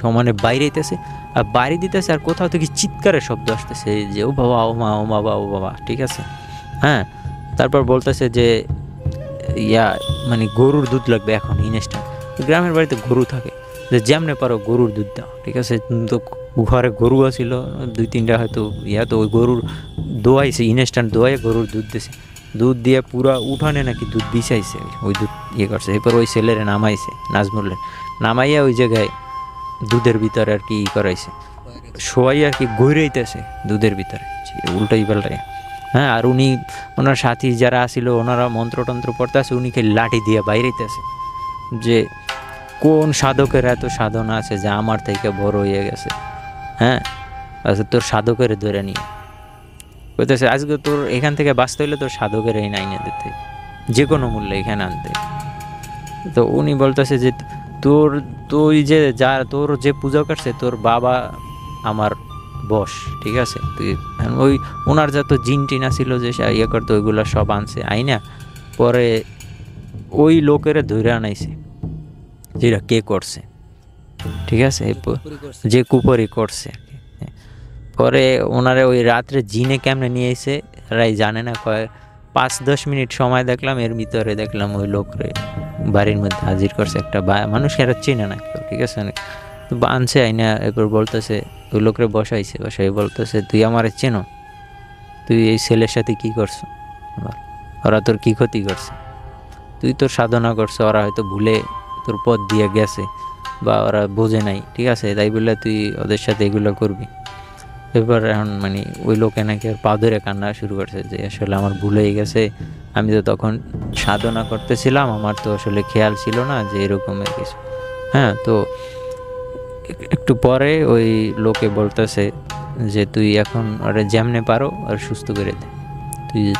সমানে বাইরেইতেছে আর বাইরে দিতেছে, আর কোথাও থেকে চিৎকারের শব্দ আসতেছে যে ও বাবা, ও মা, ও বাবা, ও বাবা। ঠিক আছে, হ্যাঁ, তারপর বলতেছে যে মানে গরুর দুধ লাগবে এখন ইনস্ট্যান্ট। গ্রামের বাড়িতে গরু থাকে, যে যেমনে পারো গরুর দুধ দাও। ঠিক আছে, তো ঘরে গরু ছিল 2-3টা হয়তো, তো ওই গরুর দোয়াইছে, ইনস্ট্যান্ট দোয়াই গরুর দুধ দিয়েছে, দুধ দিয়ে পুরা উঠানে নাকি দুধ বিছাইছে, ওই দুধ করছে। এরপর ওই ছেলেরে নামাইছে, নাজমুলের নামাইয়া ওই জায়গায় দুধের ভিতরে আর কি করাইছে, শোয়াই আর কি গইরাইতেছে দুধের ভিতরে, উল্টাই পাল্টাই। হ্যাঁ, আর উনি ওনার সাথী যারা আসিল ওনারা মন্ত্রতন্ত্র পড়তে আছে, উনিকে লাঠি দিয়ে বাইরেইতেছে, যে কোন সাধকের এত সাধনা আছে যে আমার থেকে বড় হয়ে গেছে। হ্যাঁ, আচ্ছা তোর সাধকের ধরে নিয়ে বলতেছে আজকে তোর এখান থেকে বাঁচতে হইলে তোর সাধকের এই নাইনে দিতে, যে কোনো মূল্যে এখানে আনতে। তো উনি বলতেছে যে তুই তোর যে পূজা করছে তোর বাবা আমার বস। ঠিক আছে, তুই ওই ওনার যত জিন টিনা ছিল যে করতো, ওইগুলো সব আনছে আইনা, পরে ওই লোকের ধরে আনাইছে যেটা কে করছে। ঠিক আছে, যে কুপরি করছে। পরে ওনারে ওই রাত্রে জিনে কেমনে নিয়ে এসে এরাই জানে না, 5-10 মিনিট সময় দেখলাম, এর ভিতরে দেখলাম ওই লোকরে বাড়ির মধ্যে হাজির করছে একটা মানুষ, এরা চেনে না কেউ। ঠিক আছে, আনছে আইনা, এরপর বলতেছে ওই লোকরে বসাই বলতেছে তুই আমারে চেনো, তুই এই ছেলের সাথে কি করছো, ওরা তোর কি ক্ষতি করছে, তুই তোর সাধনা করছো, ওরা হয়তো ভুলে তোর পথ দিয়ে গেছে বা ওরা বোঝে নাই। ঠিক আছে, তাই বললে তুই ওদের সাথে এগুলো করবি। এবার এখন মানে ওই লোকে নাকি আর পা ধরে কান্না শুরু করছে যে আসলে আমার ভুল হয়ে গেছে, আমি তো তখন সাধনা করতেছিলাম, আমার তো আসলে খেয়াল ছিল না যে এরকমের কিছু। হ্যাঁ, তো একটু পরে ওই লোকে বলতেছে যে তুই এখন ওরা যেমনে পারো আর সুস্থ করে দে,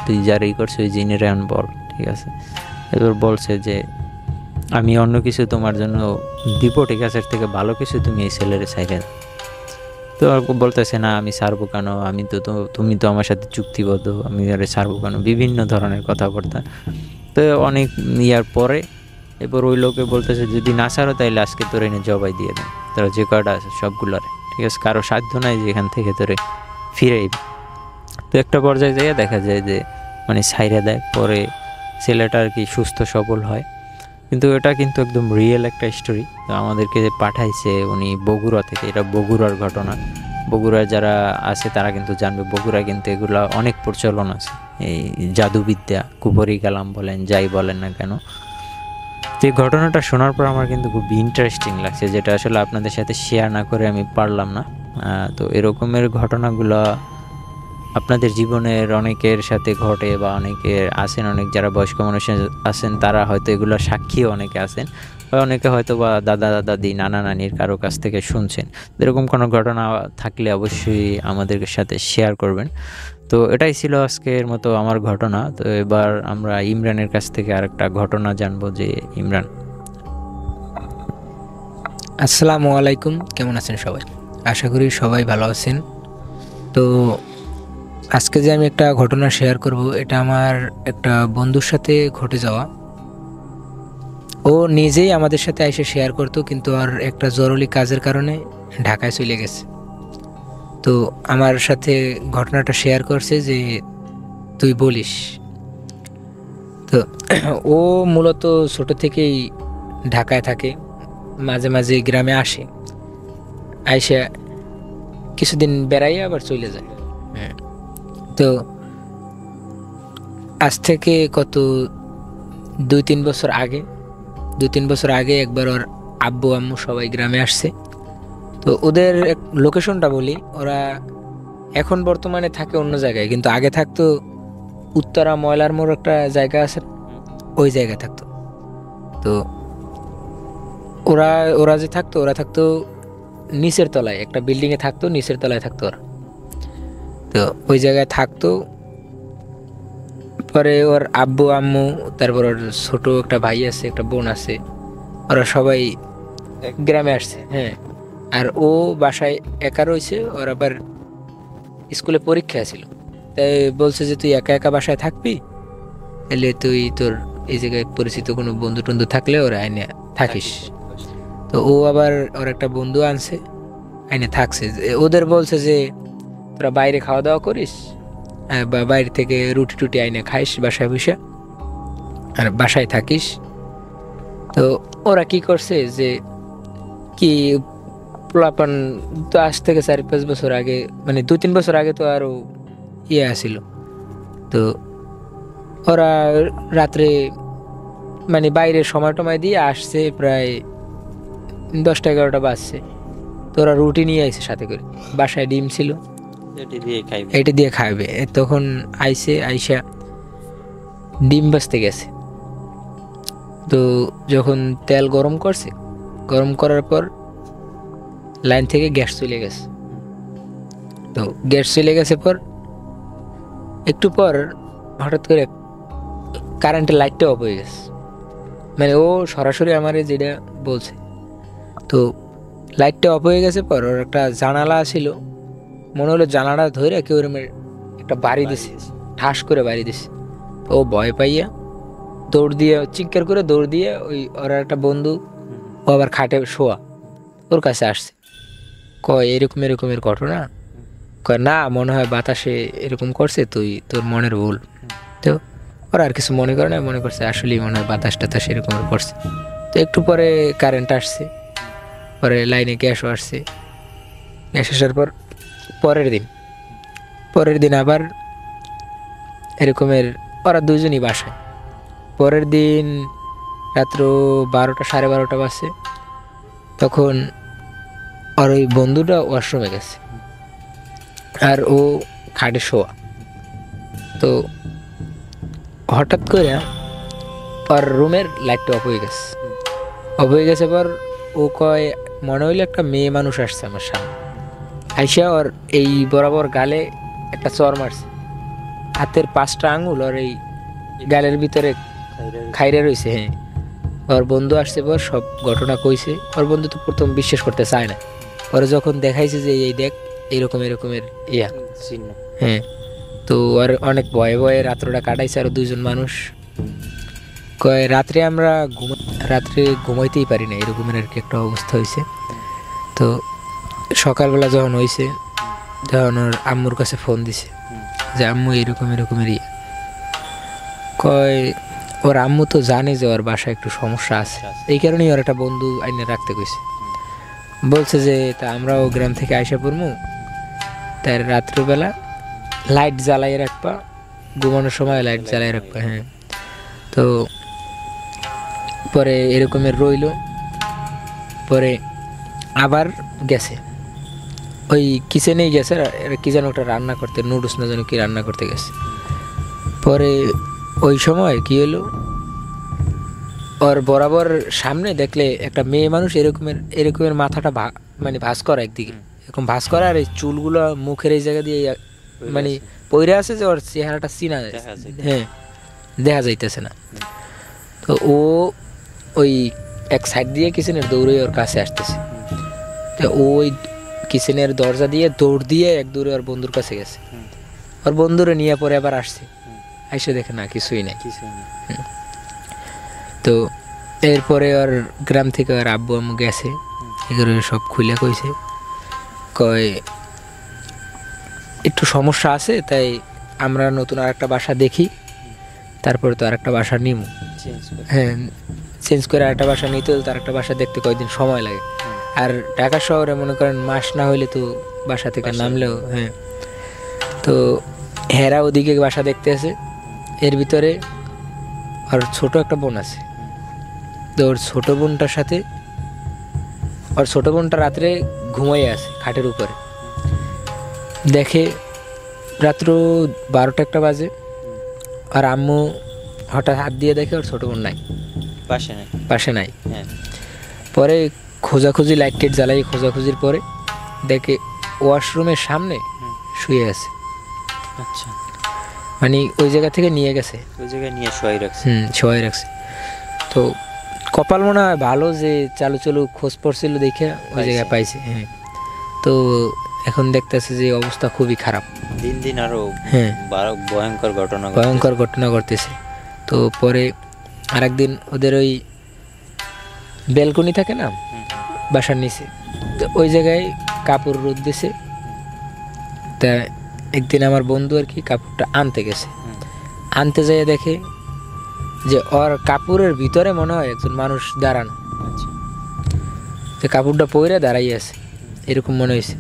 তুই যারাই করছো ওই জিনের এখন বল। ঠিক আছে, এবার বলছে যে আমি অন্য কিছু তোমার জন্য দিব, ঠিক আছে, এর থেকে ভালো কিছু তুমি এই ছেলের সাইডে। তো বলতেছে না আমি ছাড়বো কেন, আমি তো তুমি তো আমার সাথে চুক্তিবদ্ধ, আমি আরে ছাড়বো কেন, বিভিন্ন ধরনের কথাবার্তা। তো অনেক ইয়ার পরে এরপর ওই লোকে বলতেছে যদি না ছাড়ো তাইলে আজকে তোর এনে জবাই দিয়ে দেয়, তোরা যে কটা আছে সবগুলোরে। ঠিক আছে, কারো সাধ্য নাই যে এখান থেকে তোরে ফিরে। তো একটা পর্যায়ে যাইয়া দেখা যায় যে মানে ছাইরা দেয়, পরে ছেলেটা আর কি সুস্থ সবল হয়। কিন্তু এটা কিন্তু একদম রিয়েল একটা স্টোরি। তো আমাদেরকে যে পাঠাইছে উনি বগুড়া থেকে, এটা বগুড়ার ঘটনা। বগুড়ার যারা আছে তারা কিন্তু জানবে, বগুড়া কিন্তু এগুলা অনেক প্রচলন আছে, এই জাদুবিদ্যা, কুপরি কালাম বলেন যাই বলেন না কেন। তো এই ঘটনাটা শোনার পর আমার কিন্তু খুব ইন্টারেস্টিং লাগছে, যেটা আসলে আপনাদের সাথে শেয়ার না করে আমি পারলাম না। তো এরকমের ঘটনাগুলো আপনাদের জীবনের অনেকের সাথে ঘটে, বা অনেকের আছেন, অনেক যারা বয়স্ক মানুষ আছেন তারা হয়তো এগুলো সাক্ষীও অনেকে আছেন, বা অনেকে হয়তো বা দাদা দাদি নানা নানির কারো কাছ থেকে শুনছেন। এরকম কোনো ঘটনা থাকলে অবশ্যই আমাদের সাথে শেয়ার করবেন। তো এটাই ছিল আজকের মতো আমার ঘটনা। তো এবার আমরা ইমরানের কাছ থেকে আরেকটা ঘটনা জানবো। যে ইমরান, আসসালামু আলাইকুম, কেমন আছেন সবাই? আশা করি সবাই ভালো আছেন। তো আজকে যে আমি একটা ঘটনা শেয়ার করব, এটা আমার একটা বন্ধুর সাথে ঘটে যাওয়া। ও নিজেই আমাদের সাথে এসে শেয়ার করতো, কিন্তু আর একটা জরুরি কাজের কারণে ঢাকায় চলে গেছে। তো আমার সাথে ঘটনাটা শেয়ার করছে যে তুই বলিস। তো ও মূলত ছোট থেকেই ঢাকায় থাকে, মাঝে মাঝে গ্রামে আসে, আইসা কিছুদিন বেড়াইয়া আবার চলে যায়। তো আজ থেকে কত 2-3 বছর আগে একবার ওর আব্বু আম্মু সবাই গ্রামে আসছে। তো ওদের লোকেশনটা বলি, ওরা এখন বর্তমানে থাকে অন্য জায়গায়, কিন্তু আগে থাকতো উত্তরা ময়লার মোড় একটা জায়গা আছে, ওই জায়গায় থাকতো। তো ওরা ওরা যে থাকতো, ওরা থাকতো নিচের তলায়, একটা বিল্ডিংয়ে থাকতো, নিচের তলায় থাকতো ওরা। তো ওই জায়গায় থাকতো। পরে ওর আব্বু আম্মু, তারপর ওর ছোট একটা ভাই আছে, একটা বোন আছে, ওরা সবাই গ্রামে আসছে। হ্যাঁ, আর ও বাসায় একা রয়েছে। ওর আবার স্কুলে পরীক্ষা ছিল, তাই বলছে যে তুই একা একা বাসায় থাকবি, তাহলে তুই তোর এই জায়গায় পরিচিত কোনো বন্ধু টন্ধু থাকলে ওরা আইনে থাকিস। তো ও আবার ওর একটা বন্ধু আনছে, আইনে থাকছে। ওদের বলছে যে তোরা বাইরে খাওয়া দাওয়া করিস, বা বাইরে থেকে রুটি টুটি আইনে খাইস বাসায় বসে, আর বাসায় থাকিস। তো ওরা কি করছে যে কি পোলাপান, তো আজ থেকে 4-5 বছর আগে, মানে 2-3 বছর আগে তো আরো আসিল। তো ওরা রাত্রে মানে বাইরে সময় টময় দিয়ে আসছে, প্রায় 10টা-11টা বাজছে। তো ওরা রুটি নিয়ে আইছে সাথে করে, বাসায় ডিম ছিল, এটা দিয়ে খাইবে। তখন আইসা ডিম ভাজতে গেছে। তো যখন তেল গরম করছে, গরম করার পর লাইন থেকে গ্যাস চলে গেছে। তো গ্যাস চলে গেছে পর একটু পর হঠাৎ করে কারেন্টের লাইটটা অফ হয়ে গেছে। মানে ও সরাসরি আমারে যেটা বলছে। তো লাইটটা অফ হয়ে গেছে পর ওর একটা জানালা ছিল, মনে হলো জানালা ধরে কেউ একটা বাড়ি দিছে, ঠাস করে বাড়ি দিছে। ও ভয় পাইয়া দৌড় দিয়ে, চিৎকার করে দৌড় দিয়ে, ওই ওর একটা বন্ধু, ও আবার খাটে শোয়া, ওর কাছে আসছে। কয় এরকমের ঘটনা? কয় না, মনে হয় বাতাসে এরকম করছে, তুই তোর মনের ভুল। তো ওরা আর কিছু মনে করে না, মনে করছে আসলেই মনে হয় বাতাস টাতাস এরকম করছে। তো একটু পরে কারেন্ট আসছে, পরে লাইনে গ্যাসও আসছে। গ্যাস আসার পর পরের দিন আবার এরকমের ওরা দুজনই বাসায়। পরের দিন রাত্র 12টা 12:30 বাজছে, তখন আর ওই বন্ধুটা ওয়াশরুমে গেছে, আর ও খাটে শোয়া। তো হঠাৎ করে ওর রুমের লাইটটা অফ হয়ে গেছে পর ও কয় মনে হইলো একটা মেয়ে মানুষ আসছে আমার সামনে, আইসা ওর এই বরাবর গালে একটা চর মারছে। হাতের 5টা আঙুল ওর এই গালের ভিতরে খাইরে রয়েছে। হ্যাঁ, ওর বন্ধু আসছে পর সব ঘটনা কইছে। ওর বন্ধু তো প্রথম বিশ্বাস করতে চায় না, পরে যখন দেখাইছে যে এই দেখ এরকমের হ্যাঁ, তো আর অনেক ভয়ে ভয়ে রাত্রটা কাটাইছে আরো 2জন মানুষ। কয় রাত্রে ঘুমাইতেই পারি না, এরকমের আর কি একটা অবস্থা হয়েছে। তো সকালবেলা যখন হয়েছে, তখন ওর আম্মুর কাছে ফোন দিছে যে আম্মু এরকমের কয় ওর আম্মু তো জানে যে ওর বাসায় একটু সমস্যা আছে, এই কারণেই ওর একটা বন্ধু আইনে রাখতে কইছে। বলছে যে তা আমরাও গ্রাম থেকে আইসা পড়মু, তার রাত্রিবেলা লাইট জ্বালাই রাখবা, ঘুমানোর সময় লাইট জ্বালাই রাখবা। হ্যাঁ, তো পরে এরকমের রইলো, পরে আবার গেছে ওই কিচেনেই গেছে, কি যেন ওটা রান্না করতে, নুডলস না যেন কি রান্না করতে গেছে। পরে ওই সময় কি হলো, ওর বরাবর সামনে দেখলে একটা মেয়ে মানুষ এরকমের মাথাটা মানে ভাঁজ করা একদিকে, এরকম ভাঁজ করা, আর এই চুলগুলো মুখের এই জায়গা দিয়ে মানে পইরে আছে যে ওর চেহারাটা চিনা যায়, হ্যাঁ দেখা যাইতেছে না। তো ও ওই এক সাইড দিয়ে কিচেনের দৌড়ে ওর কাছে আসতেছে, তো ওই কিচেনের দরজা দিয়ে দৌড় দিয়ে এক দৌড়ে ওর বন্ধুর কাছে গেছে, ওর বন্ধুরে নিয়ে পরে আবার আসছে, আইসে দেখে না কিছুই নাই। তো এরপরে ওর গ্রাম থেকে ওর আব্বু আম্মু গেছে, এগুলো সব খুলে কইছে, কয় একটু সমস্যা আছে, তাই আমরা নতুন আর একটা বাসা দেখি, তারপরে তো আর একটা বাসা নিব। হ্যাঁ, চেঞ্জ করে আরেকটা বাসা নিতে হলে তার একটা বাসা দেখতে কয়েকদিন সময় লাগে, আর ঢাকা শহরে মনে করেন মাস না হইলে তো বাসা থেকে নামলেও, হ্যাঁ। তো হেরা ওদিকে বাসা দেখতে আছে, এর ভিতরে আর ছোট একটা বোন আছে। তো ওর ছোট বোনটার সাথে, ওর ছোট বোনটা রাত্রে ঘুমাই আছে খাটের উপরে, দেখে রাত্র 12টা বাজে, আর আম্মু হঠাৎ হাত দিয়ে দেখে ওর ছোট বোন নাই, পাশে নাই। পরে খোঁজাখুঁজি, লাইট টাইট জ্বালাই খোঁজাখুঁজির পরে দেখে ওয়াশরুমের সামনে শুয়ে আছে। আচ্ছা, মানে ওই জায়গা থেকে নিয়ে গেছে, ওই জায়গায় নিয়ে শোয়াই রাখছে। তো কপাল মনে হয় ভালো যে চালু খোঁজ পড়ছিল দেখে ওই জায়গায় পাইছে। হ্যাঁ, তো এখন দেখতেছে যে অবস্থা খুবই খারাপ, দিন দিন আরো হ্যাঁ ভয়ঙ্কর ঘটনা ঘটতেছে। তো পরে আরেকদিন ওদের ওই ব্যালকনি থাকে না বাসার নিচে, তো ওই জায়গায় কাপড় রোদ দিছে। তা একদিন আমার বন্ধু আর কি কাপড়টা আনতে গেছে, আনতে যেয়ে দেখে যে ওর কাপড়ের ভিতরে মনে হয় একজন মানুষ দাঁড়ানো, যে কাপড়টা পরে দাঁড়াই আছে এরকম মনে হয়েছে।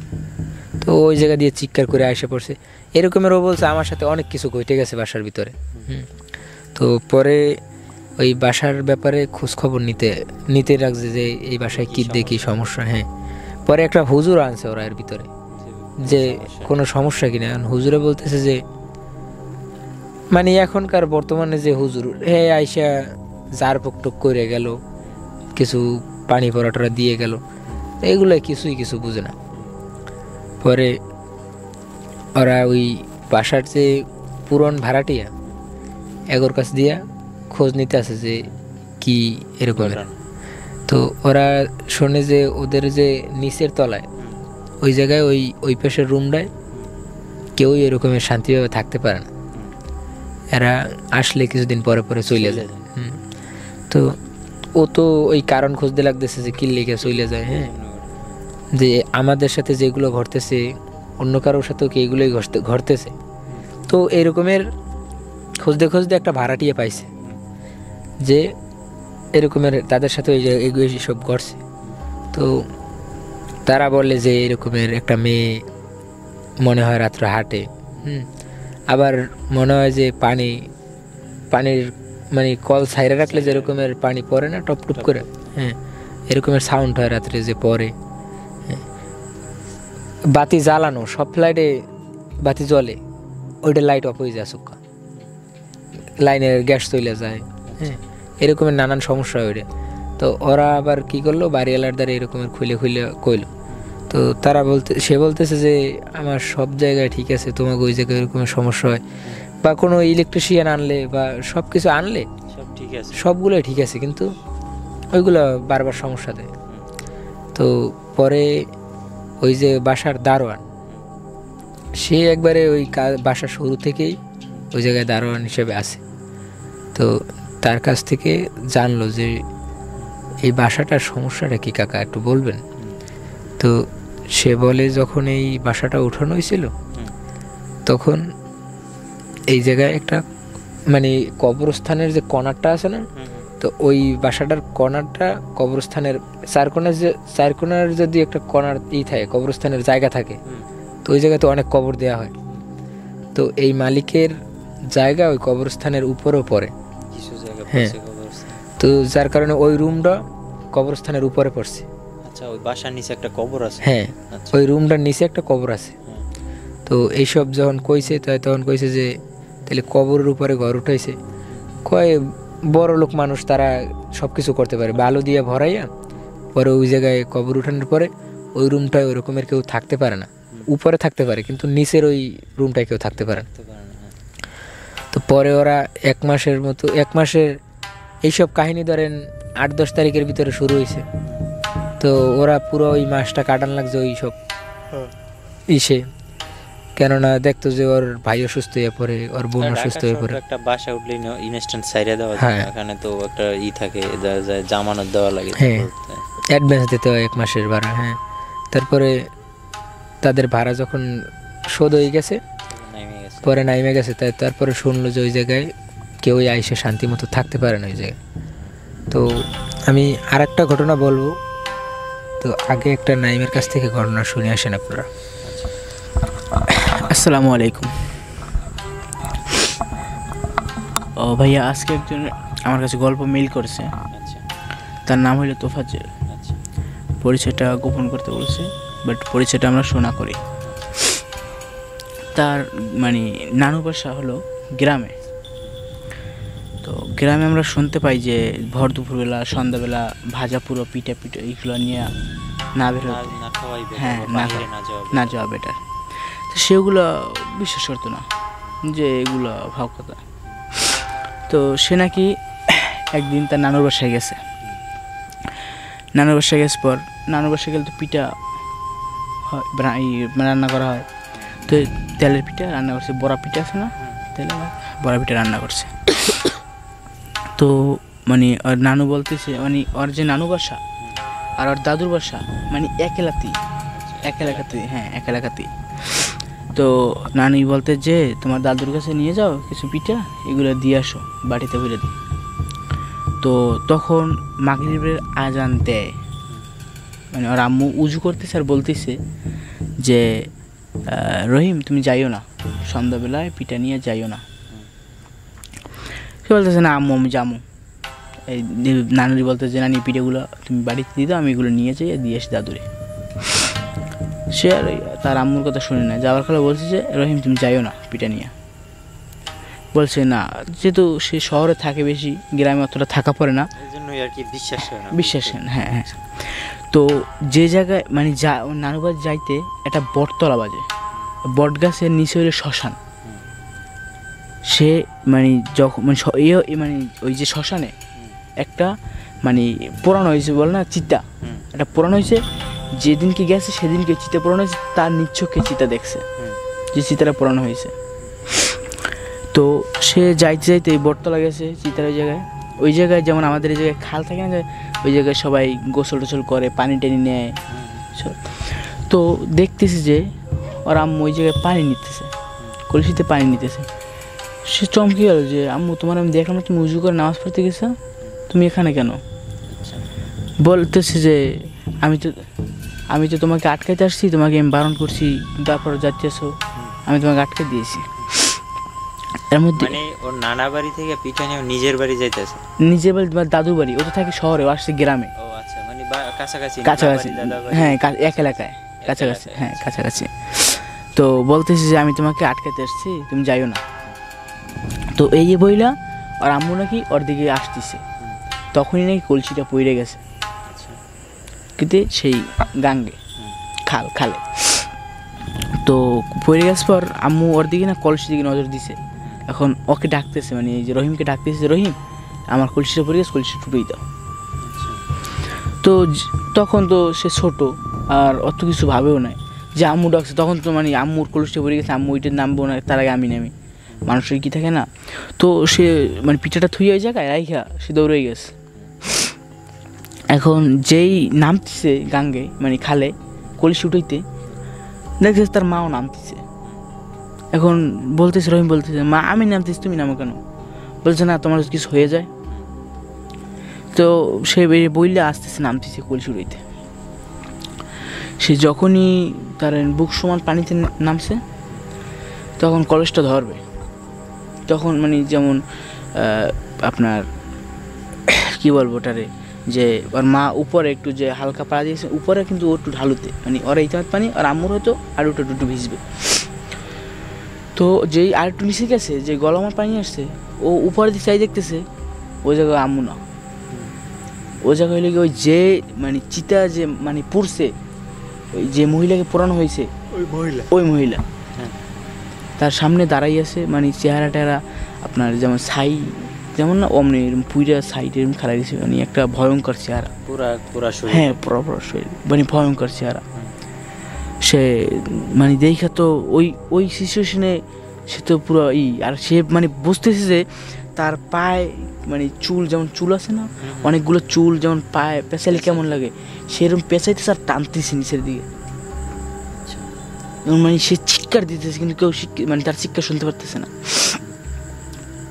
তো ওই জায়গা দিয়ে চিৎকার করে আসে পড়ছে এরকমের। ও বলছে আমার সাথে অনেক কিছু ঘটে গেছে বাসার ভিতরে। তো পরে ওই বাসার ব্যাপারে খোঁজ খবর নিতে রাখছে যে এই বাসায় কী দেখি সমস্যা। হ্যাঁ, পরে একটা হুজুর আনছে ওরা এর ভিতরে, যে কোনো সমস্যা কিনা। হুজুরে বলতেছে যে মানে এখনকার বর্তমানে যে হুজুর, হ্যাঁ আইসা জার পকটক করে গেল, কিছু পানি পরাটা দিয়ে গেল, এগুলো কিছু বুঝে না। পরে ওরা ওই বাসার যে পুরন ভাড়াটিয়া এগোর কাছ দিয়া খোঁজ নিতে আসে যে কি এরকম। তো ওরা শোনে যে ওদের যে নিচের তলায় ওই জায়গায় ওই পাশের রুমটায় কেউই এরকমের শান্তিভাবে থাকতে পারে না, এরা আসলে কিছুদিন পরে চলে যায়। তো ও তো ওই কারণ খুঁজতে লাগতেছে যে কি লেগে চলে যায়। হ্যাঁ, যে আমাদের সাথে যেগুলো ঘটতেছে অন্য কারোর সাথেও কি এগুলোই ঘটতেছে। তো এরকমের খুঁজতে একটা ভাড়াটিয়া পাইছে যে এরকমের তাদের সাথে এগুলো সব ঘটছে। তো তারা বলে যে এরকমের একটা মেয়ে মনে হয় রাত্রে হাঁটে, আবার মনে হয় যে পানির মানে কল সাইরে রাখলে যেরকমের পানি পড়ে না টপ টপ করে, হ্যাঁ এরকমের সাউন্ড হয় রাত্রে যে পড়ে। বাতি জ্বালানো, সব ফ্লাইটে বাতি জ্বলে, ওইটা লাইট অফ হয়ে যায়, সুক্কা লাইনের গ্যাস চলে যায়। হ্যাঁ, এরকমের নানান সমস্যা ওইটা। তো ওরা আবার কি করলো, বাড়িওয়ালার দ্বারা এরকমের খুলে কইলো। তো তারা সে বলতেছে যে আমার সব জায়গায় ঠিক আছে, তোমাকে ওই জায়গায় এরকমের সমস্যা হয়, বা কোনো ইলেকট্রিশিয়ান আনলে বা সব কিছু আনলে সবগুলোই ঠিক আছে, কিন্তু ওইগুলো বারবার সমস্যা দেয়। তো পরে ওই যে বাসার দারোয়ান, সে একবারে ওই বাসার শুরু থেকেই ওই জায়গায় দারোয়ান হিসেবে আছে। তো তার কাছ থেকে জানলো যে এই বাসাটার সমস্যাটা কি কাকা একটু বলবেন। তো সে বলে যখন এই বাসাটা উঠানো হয়েছিল তখন এই জায়গায় একটা মানে কবরস্থানের যে কর্নারটা আছে না, তো ওই বাসাটার কর্নারটা কবরস্থানের চার কোণার যদি একটা কর্নার থাকে কবরস্থানের জায়গা থাকে, তো ওই জায়গাতে অনেক কবর দেওয়া হয়। তো এই মালিকের জায়গা ওই কবরস্থানের উপরেও পড়ে। হ্যাঁ, তো যার কারণে ওই রুমটা কবরস্থানের উপরে পড়ছে। আচ্ছা, ওই বাসার নিচে একটা কবর আছে। হ্যাঁ, আচ্ছা। ওই রুমটার নিচে একটা কবর আছে। হ্যাঁ। তো এইসব যখন কইছে তখন কইছে যে তাহলে কবরের উপরে ঘর উঠাইছে। কয় বড় লোক মানুষ, তারা সব কিছু করতে পারে, বালু দিয়ে ভরাইয়া পরে ওই জায়গায় কবর উঠানোর পরে ওই রুমটায় ওই রকমের কেউ থাকতে পারে না। উপরে থাকতে পারে কিন্তু নিচের ওই রুমটায় কেউ থাকতে পারে না। তো পরে ওরা 1 মাসের এইসব কাহিনী ধরেন 8-10 তারিখের ভিতরে শুরু হয়েছে। তো ওরা পুরো ওই মাসটা কাটান লাগছে ওই সব ইসে, কেননা দেখতো যে ওর ভাই অসুস্থ হয়ে পড়ে, ওর বোন অসুস্থ হয়ে পড়ে। একটা বাসা উঠলে ইনস্ট্যান্ট সাইরে দেওয়া যায়, হ্যাঁ। এখানে তো একটা থাকে জামানত দেওয়া লাগে। হ্যাঁ, অ্যাডভান্স দিতে হয় 1 মাসের ভাড়া। হ্যাঁ, তারপরে তাদের ভাড়া যখন শোধ হয়ে গেছে, পরে নাইমে গেছে, তারপরে শুনলো যে ওই জায়গায় কেউই আইসে শান্তি মতো থাকতে পারে না ওই জায়গায়। তো আমি আর একটা ঘটনা বলবো। তো আগে একটা নাইমের কাছ থেকে ঘটনা শুনে আসেন আপনারা। আসসালামু আলাইকুম। ও ভাইয়া, আজকে একজন আমার কাছে গল্প মেইল করেছে। আচ্ছা। তার নাম হলো তোফাজ্জল। আচ্ছা। পরিচয়টা গোপন করতে বলছে, বাট পরিচয়টা আমরা শোনা করি। তার মানে নানু বাসা হলো গ্রামে। তো গ্রামে আমরা শুনতে পাই যে ভর দুপুরবেলা সন্ধ্যাবেলা ভাজা পুরো পিঠা এইগুলো নিয়ে না বেরো, হ্যাঁ না যাওয়া বেটার। তো সেগুলো বিশ্বাস করতো না যে এগুলো ভাব কথা। তো সে নাকি একদিন তার নানুর বাসায় গেছে। নানুর বাসায় গেছে পর নানুর বাসায় গেলে তো পিঠা হয়, রান্না করা হয়। তো তেলের পিঠা রান্না করছে, বড়া পিঠা আছে না, তেলে বড়া পিঠা রান্না করছে। তো মানে ওর নানু বলতেছে, মানে ওর যে নানু বাসা আর ওর দাদুর বাসা মানে এক এলাকাতেই। হ্যাঁ, এক এলাকাতেই। তো নানি বলতে যে তোমার দাদুর কাছে নিয়ে যাও কিছু পিঠা, এগুলো দিয়ে আসো, বাড়িতে ভরে দিই। তো তখন মাগরিবের আজান দেয়, মানে ওর আম্মু উজু করতেছে আর বলতেছে যে রহিম তুমি যাইও না, সন্ধ্যাবেলায় পিঠা নিয়ে যাইও না। সে বলতেছে না আম্মু আমি যাবো। এই নানুরি বলতেছে যে নানি পিঠেগুলো তুমি বাড়িতে দিয়ে দাও, আমি এগুলো নিয়ে যাই দিয়ে আসি দাদুরে। সে আর তার আম্মুর কথা শুনে না, যাওয়ার ফলে বলছে যে রহিম তুমি যাইও না পিঠা নিয়ে। বলছে না, যেহেতু সে শহরে থাকে বেশি, গ্রামে অতটা থাকা পড়ে না, বিশ্বাস হয় না। হ্যাঁ। তো যে জায়গায় মানে নানুবাদ যাইতে একটা বটতলা বাজে, বট গাছের নিচে হইলে শ্মশান। সে মানে যখন মানে ওই যে শ্মশানে একটা মানে পোড়ানো হয়েছে, বলে না চিতা, একটা পোড়ানো হয়েছে। যেদিনকে গেছে সেদিনকে চিতা পোড়ানো হয়েছে, তার নিচ্ছকে চিতা দেখছে যে চিতাটা পোড়ানো হয়েছে। তো সে যাইতে এই বটতলা গেছে চিতার ওই জায়গায় যেমন আমাদের এই জায়গায় খাল থাকে না, ওই জায়গায় সবাই গোসল টোসল করে, পানি টানি নেয়। তো দেখতেছি যে ওর আম্মু ওই জায়গায় পানি নিতেছে, কলসিতে পানি নিতেছে। সে চমকে গেল যে আম্মু তোমার আমি দেখলাম তুমি উজু করে নামাজ পড়তে গেছো, তুমি এখানে কেন? বলতেছে যে আমি তো তোমাকে আটকাইতে আসছি, তোমাকে আমি বারণ করছি, তারপর যাচ্ছেছো, আমি তোমাকে আটকে দিয়েছি। এর মধ্যে মানে ওর নানা বাড়ি থেকে পিঠা নিয়ে নিজের বাড়ি যাইতেছে, নিজের বাড়ি বা দাদুর বাড়ি, ও তো থাকে শহরে, ও আসছে গ্রামে। ও আচ্ছা, মানে কাছাকাছি। হ্যাঁ, এক এলাকায়, কাছাকাছি। হ্যাঁ, কাছাকাছি। তো বলতেছি যে আমি তোমাকে আটকাতে আসছি, তুমি যাইও না। তো এই যে বইলা আর আম্মু নাকি ওর দিকে আসতেছে, তখনই নাকি কলসিটা পড়ে গেছে কিন্তু সেই গাঙ্গে খালে। তো পড়ে গেছে পর আম্মু ওর দিকে না কলসির দিকে নজর দিছে। এখন ওকে ডাকতেছে, মানে এই যে রহিমকে ডাকতেছে, যে রহিম আমার কলসিটা পড়ে গেছে, কলসিটা টুপেই দাও। তো তখন তো সে ছোট আর অত কিছু ভাবেও নাই যে আম্মু ডাকছে, তখন তো মানে আম্মুর কলসিটা পড়ে গেছে, আম্মু ওইটা নামবো না, তার আগে আমি নামি, মানুষের কি থাকে না। তো সে মানে পিঠাটা থুই ওই জায়গায় রাইখা সে দৌড়ে গেছে। এখন যেই নামতেছে গাঙ্গে মানে খালে কলসি উঠাইতে, দেখতেছে তার মাও নামতেছে। এখন বলতেছে, রহিম বলতেছে মা আমি নামতেছি, তুমি নামো কেন? বলছে না তোমার কিছু হয়ে যায়। তো সে বইলে আসতেছে, নামতেছে কলসি উঠাইতে। সে যখনই তার বুক সমান পানিতে নামছে, তখন কলসটা ধরবে, তখন মানে যেমন আপনার কি বলবো ওটারে, যে ওর মা উপরে একটু যে হালকা পাড়া দিয়েছে উপরে, কিন্তু ও একটু ঢালুতে, মানে ওরা এই পানি আর আম্মুর হয়তো আর ওটা একটু ভিজবে। তো যেই আর একটু নিচে গেছে, যে গলামার পানি আসছে, ও উপরে দিকে চাই দেখতেছে, ওই জায়গায় আম্মু না, ওই জায়গায় হইলে ওই যে মানে চিতা যে মানে পুড়ছে, ওই যে মহিলাকে পোড়ানো হয়েছে ওই মহিলা তার সামনে দাঁড়াই আছে, মানে চেহারা টেহারা আপনার যেমন ছাই যেমন না অমনি এরকম পুইরা সাইড এরকম খেলা গেছে, মানে একটা ভয়ঙ্কর চেহারা, পুরা শরীর। হ্যাঁ পুরো পুরো শরীর, মানে ভয়ঙ্কর চেহারা। সে মানে দেখা তো ওই ওই সিচুয়েশনে সে তো পুরো আর সে মানে বুঝতেছে যে তার পায়ে মানে চুল, যেমন চুল আছে না অনেকগুলো চুল, যেমন পায়ে পেঁচাইলে কেমন লাগে সেরকম পেঁচাইতেছে আর টানতেছে নিচের দিকে, মানে সে চিৎকার দিতেছে কিন্তু কেউ মানে তার চিৎকার শুনতে পারতেছে না।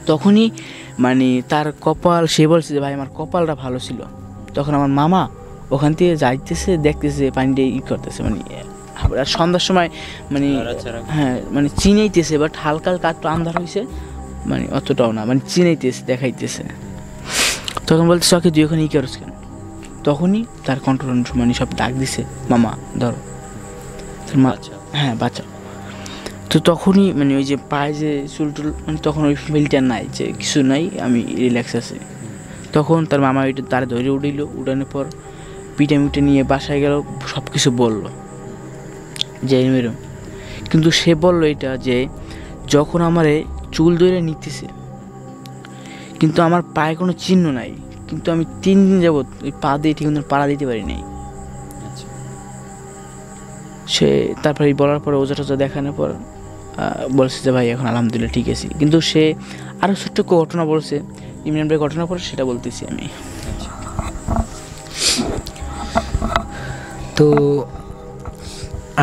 তখনই মানে তার কপাল, সে বলছে যে ভাই আমার কপালটা ভালো ছিল। তখন আমার মামা ওখান থেকে যাইতেছে, দেখতেছে পানিটা করতেছে, মানে আর সন্ধ্যার সময় মানে হ্যাঁ মানে চিনাইতেছে, বাট হালকা হালকা একটু আন্ধার হয়েছে, মানে অতটাও না, মানে চিনাইতেছে দেখাইতেছে। তখন বলতেছে ওকে তুই ওখানে করছ কেন? তখনই তার কন্ট্রোল মানে সব ডাক দিছে, মামা ধরো, মা হ্যাঁ বাঁচাও। তো তখনই মানে ওই যে পায়ে যে চুল টুল, মানে তখন ওই ফিলটা নাই যে কিছু নাই, আমি রিল্যাক্স আছি। তখন তার মামা ওইটা তার ধরে উঠিল, উঠানোর পর পিঠে মিটে নিয়ে বাসায় গেল, সব কিছু বললো যে এরম। কিন্তু সে বললো এটা যে যখন আমারে চুল ধরে নিতেছে কিন্তু আমার পায়ে কোনো চিহ্ন নাই, কিন্তু আমি 3 দিন যাবৎ ওই পা দিয়ে ঠিক মতো পাড়া দিতে পারি নাই। সে তারপরে বলার পরে ওজা টোজা দেখানোর পর বলছে যে ভাই এখন আলহামদুলিল্লাহ ঠিক আছে। কিন্তু সে আরও ছোট্ট ঘটনা বলছে, ইমরান ভাই ঘটনা পরে সেটা বলতেছি আমি। তো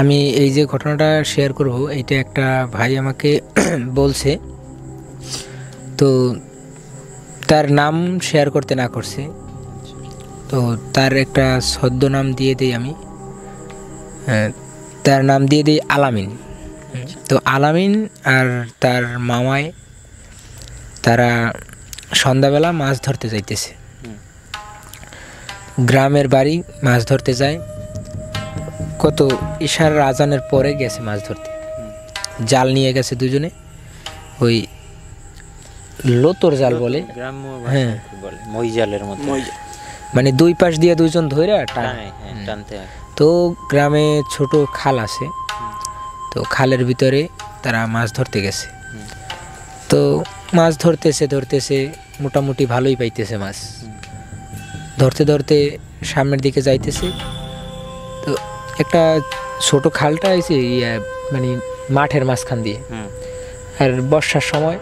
আমি এই যে ঘটনাটা শেয়ার করব, এটা একটা ভাই আমাকে বলছে, তো তার নাম শেয়ার করতে না করছে, তো তার একটা ছদ্মনাম দিয়ে দিই আমি, তার নাম দিয়ে দিই আলামিন। তো আলামিন আর তার মামায় তারা সন্ধ্যাবেলা মাছ ধরতে যাইতেছে, গ্রামের বাড়ি, মাছ ধরতে যায়। কত ইশার আজানের পরে গেছে মাছ ধরতে, জাল নিয়ে গেছে দুজনে, ওই লোতর জাল বলে, হ্যাঁ মই জালের মতো, মানে 2 পাশ দিয়ে 2 জন ধরে টানতে হয়। তো গ্রামে ছোট খাল আছে, তো খালের ভিতরে তারা মাছ ধরতে গেছে। তো মাছ ধরতেছে মোটামুটি ভালোই পাইতেছে মাছ, ধরতে ধরতে সামনের দিকে যাইতেছে। তো একটা ছোট খালটা আছে মানে মাঠের মাঝখান দিয়ে, আর বর্ষার সময়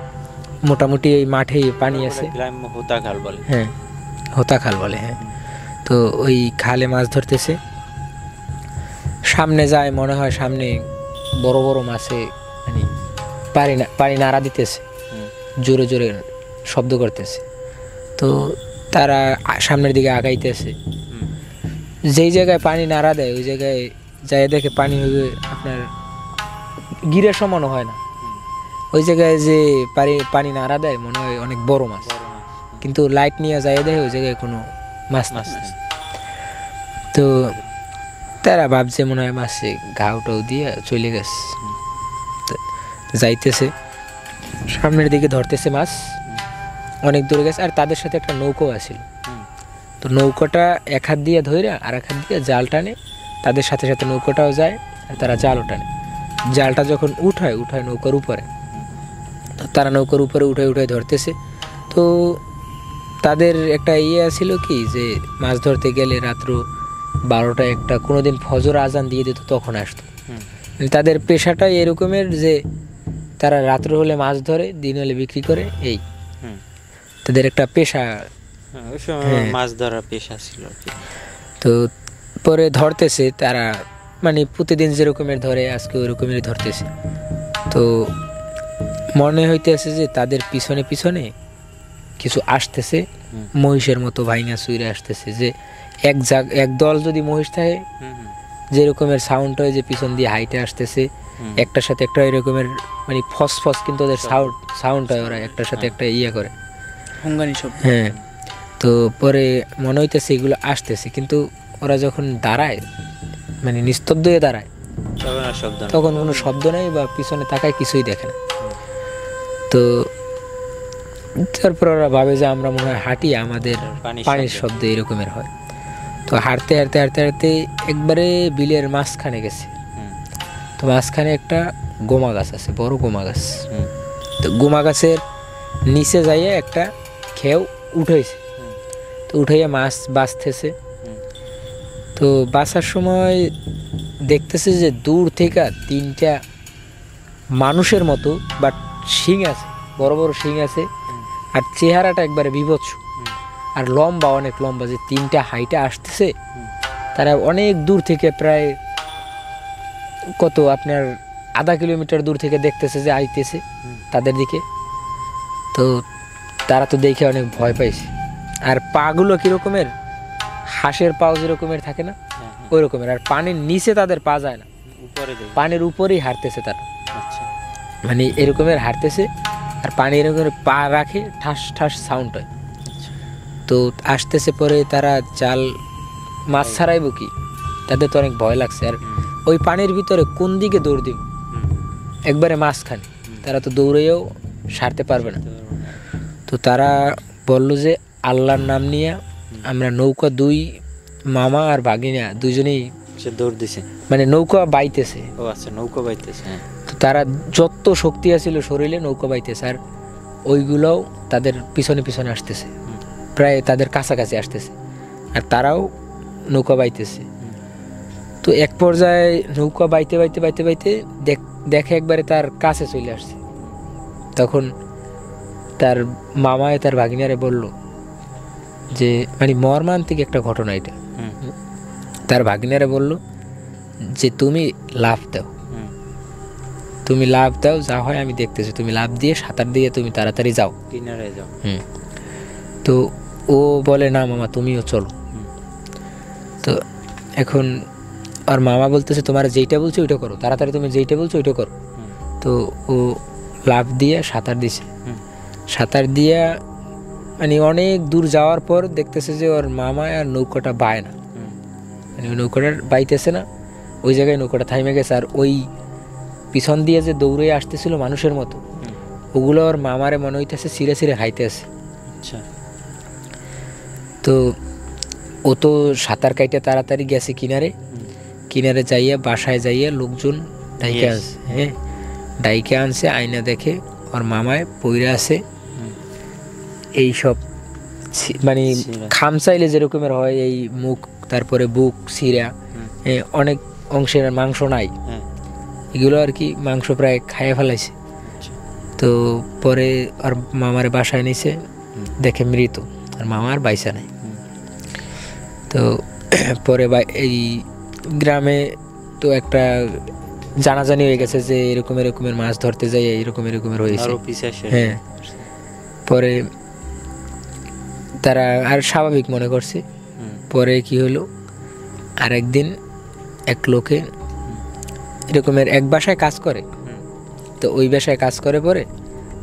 মোটামুটি এই মাঠে পানি আছে, হোতা খাল বলে, হ্যাঁ হোতা খাল বলে, হ্যাঁ। তো ওই খালে মাছ ধরতেছে, সামনে যায় মনে হয় সামনে বড় বড় মাছে মানে পানি নাড়া দিতেছে, জোরে জোরে শব্দ করতেছে। তো তারা সামনের দিকে আগাইতেছে, যেই জায়গায় পানি নাড়া দেয় ওই জায়গায় যাই দেখে পানি হবে আপনার গিরের সমানও হয় না, ওই জায়গায় যে পানি নাড়া দেয় মনে হয় অনেক বড় মাছ, কিন্তু লাইট নিয়ে যাই দেখে ওই জায়গায় কোনো মাছ না। তো তারা ভাবছে মনে হয় মাছে ঘাউটাও দিয়ে চলে গেছে, যাইতেছে সামনের দিকে ধরতেছে মাছ, অনেক দূরে গেছে। আর তাদের সাথে একটা নৌকো আছিল, তো নৌকাটা এক হাত দিয়ে ধরে আর এক হাত দিয়ে জাল টানে, তাদের সাথে সাথে নৌকাটাও যায় আর তারা জালও টানে। জালটা যখন উঠায় নৌকার উপরে, তারা নৌকার উপরে উঠে ধরতেছে। তো তাদের একটা ছিল কি যে মাছ ধরতে গেলে রাত্র 12টা 1টা, কোনোদিন ফজর আজান দিয়ে দিত তখন আসতো। তাদের পেশাটাই এরকমের যে তারা রাত্র হলে মাছ ধরে, দিন হলে বিক্রি করে, এই তাদের একটা পেশা, মাছ ধরা পেশা ছিল। তো পরে ধরতেছে তারা, মানে প্রতিদিন যেরকমের ধরে আজকে ওই রকমেরই ধরতেছে। তো মনে হইতেছে যে তাদের পিছনে পিছনে কিছু আসতেছে, মহিষের মতো ভাইঙা চুইরে আসতেছে, যে এক দল যদি মহিষ থাকে যেরকমের সাউন্ড হয় যে পিছন দিয়ে হাইটে আসতেছে, একটার সাথে একটা এরকমের মানে ফস কিন্তু ওদের সাউন্ড হয়, ওরা একটার সাথে একটা করে, হঙ্গানি শব্দ। হ্যাঁ। তো পরে মনে হইতেছে এগুলো আসতেছে, কিন্তু ওরা যখন দাঁড়ায় মানে নিস্তব্ধ হয়ে দাঁড়ায় তখন আর শব্দ নেই। তখন কোনো শব্দ নেই বা পিছনে তাকায় কিছুই দেখে না। তো তারপর ওরা ভাবে যে আমরা মনে হয় হাঁটি, আমাদের পানির শব্দ এরকমের হয়। তো হাঁটতে হাঁটতে হাঁটতে হাঁটতে একবারে বিলের মাঝখানে গেছে। তো মাঝখানে একটা গোমা গাছ আছে, বড় গোমা গাছ। তো গোমা গাছের নিচে যাইয়া একটা খেউ উঠেছে। তো উঠাইয়া মাছ বাঁচতেছে। তো বাঁচার সময় দেখতেছে যে দূর থেকে 3টা মানুষের মতো বাট শিং আছে, বড় বড় শিং আছে, আর চেহারাটা একবারে বিভৎস, আর লম্বা, অনেক লম্বা, যে 3টা হাইটে আসতেছে। তারা অনেক দূর থেকে, প্রায় কত আপনার আধা কিলোমিটার দূর থেকে দেখতেছে যে আইতেছে তাদের দিকে। তো তারা তো দেখে অনেক ভয় পাইছে। আর পাগুলো কীরকমের, হাঁসের পাও যেরকমের থাকে না ওই রকমের, আর পানির নিচে তাদের পা যায় না, পানির উপরেই হাঁটতেছে তারা। মানে এরকমের হাঁটতেছে, আর পানি এরকম পা রাখে, ঠাস ঠাস সাউন্ড হয়। তো আসতেছে, পরে তারা জাল মাছ ছাড়াইব কি, তাদের তো অনেক ভয় লাগছে। আর ওই পানির ভিতরে কোন দিকে দৌড় দিব, একবারে মাঝখানে, তারা তো দৌড়েও সারতে পারবে না। তো তারা বললো যে আল্লাহর নাম নিয়ে আমরা নৌকা, 2 মামা আর ভাগিনা দুজনেই দৌড় দিছে, মানে নৌকা বাইতেছে। ও আচ্ছা, নৌকা বাইতেছে। তো তারা যত শক্তি আছিল শরীরে নৌকা বাইতেছে, আর ওইগুলোও তাদের পিছনে পিছনে আসতেছে, প্রায় তাদের কাছাকাছি আসতেছে, আর তারাও নৌকা বাইতেছে। তো এক পর্যায়ে নৌকা বাইতে বাইতে বাইতে বাইতে দেখে একবারে তার কাছে চলে আসছে। তখন তার মামায় তার ভাগিনারে বলল যে, মানে মর্মান্তিক একটা ঘটনা এটা। তার ভাগিনারে বলল যে তুমি লাফ দাও, তুমি লাফ দাও, যা হয় আমি দেখতেছি, তুমি লাফ দিয়ে সাঁতার দিয়ে তুমি তাড়াতাড়ি যাও, কিনারে যাও। তো ও বলে না মামা তুমিও চলো। তো এখন আর মামা বলতেছে তোমার যেইটা বলছো ওইটা করো, তাড়াতাড়ি তুমি যেইটা বলছো ওইটা করো। তো ও লাফ দিয়ে সাঁতার দিছে। সাঁতার দিয়া মানে অনেক দূর যাওয়ার পর দেখতেছে যে ওর মামা আর নৌকাটা বায় না, মানে ওই নৌকাটা বাইতেছে না, ওই জায়গায় নৌকাটা থাইমে গেছে। আর ওই পিছন দিয়ে যে দৌড়ে আসতেছিল মানুষের মতো, ওগুলো ওর মামারে মনে হইতেছে ছিঁড়ে ছিঁড়ে খাইতে আছে। তো ও তো সাঁতার কাইটে তাড়াতাড়ি গেছে কিনারে, কিনারে যাইয়া বাসায় যাইয়া লোকজন ডাইকে আনছে। হ্যাঁ, ডাইকে আনছে, আয়না দেখে ওর মামায় পইরা আছে এইসব, মানে খামচাইলে যেরকমের হয় এই মুখ, তারপরে বুক ছিঁড়া, অনেক অংশের মাংস নাই, এগুলো আর কি মাংস প্রায় খাইয়ে ফেলাইছে। তো পরে আর মামার বাসায় নিছে, দেখে মৃত, আর মামার বাইসা নাই। তো পরে এই গ্রামে তো একটা জানাজানি হয়ে গেছে যে এরকম এরকমের মাছ ধরতে যাই এরকম এরকমের হয়েছে। হ্যাঁ, পরে তারা আর স্বাভাবিক মনে করছে। পরে কি হলো, আর একদিন এক লোকে এরকমের এক বাসায় কাজ করে, তো ওই বাসায় কাজ করে, পরে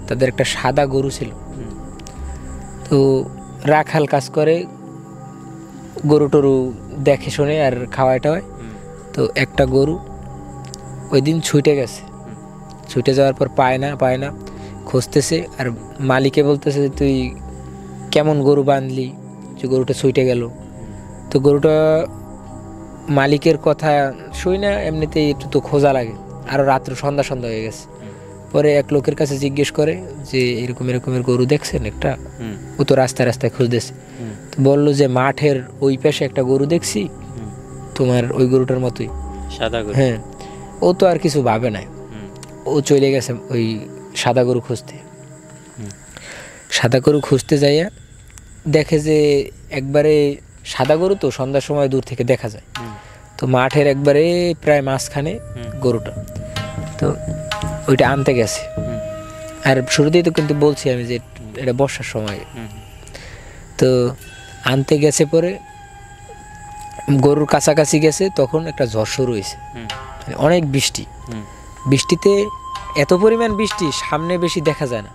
তাদের একটা সাদা গরু ছিল। তো রাখাল কাজ করে, গরু টরু দেখে শুনে আর খাওয়ায় টাওয়ায়। তো একটা গরু ওই দিন ছুটে গেছে, ছুটে যাওয়ার পর পায় না, খুঁজতেছে। আর মালিকে বলতেছে তুই কেমন গরু বাঁধলি যে গরুটা ছুটে গেল। তো গরুটা মালিকের কথা শুই না, এমনিতেই একটু তো খোঁজা লাগে, আরও রাত্র সন্ধ্যা হয়ে গেছে। পরে এক লোকের কাছে জিজ্ঞেস করে যে এরকম এরকমের গরু দেখছেন একটা, ও তো রাস্তায় রাস্তায় খুঁজতেছে। তো বললো যে মাঠের ওই পাশে একটা গরু দেখছি, তোমার ওই গরুটার মতোই সাদা গরু। হ্যাঁ, ও তো আর কিছু ভাবে নাই, ও চলে গেছে ওই সাদা গরু খুঁজতে। সাদা গরু খুঁজতে যাইয়া দেখে যে একবারে সাদা গরু তো সন্ধ্যার সময় দূর থেকে দেখা যায়। তো মাঠের একবারে প্রায় মাঝখানে গরুটা, তো ওইটা আনতে গেছে। আর শুরুতেই তো কিন্তু বলছি আমি যে এটা বর্ষার সময়। তো আনতে গেছে, পরে গরুর কাছাকাছি গেছে, তখন একটা ঝড় শুরু হয়েছে, অনেক বৃষ্টি। বৃষ্টিতে এত পরিমাণ বৃষ্টি, সামনে বেশি দেখা যায় না,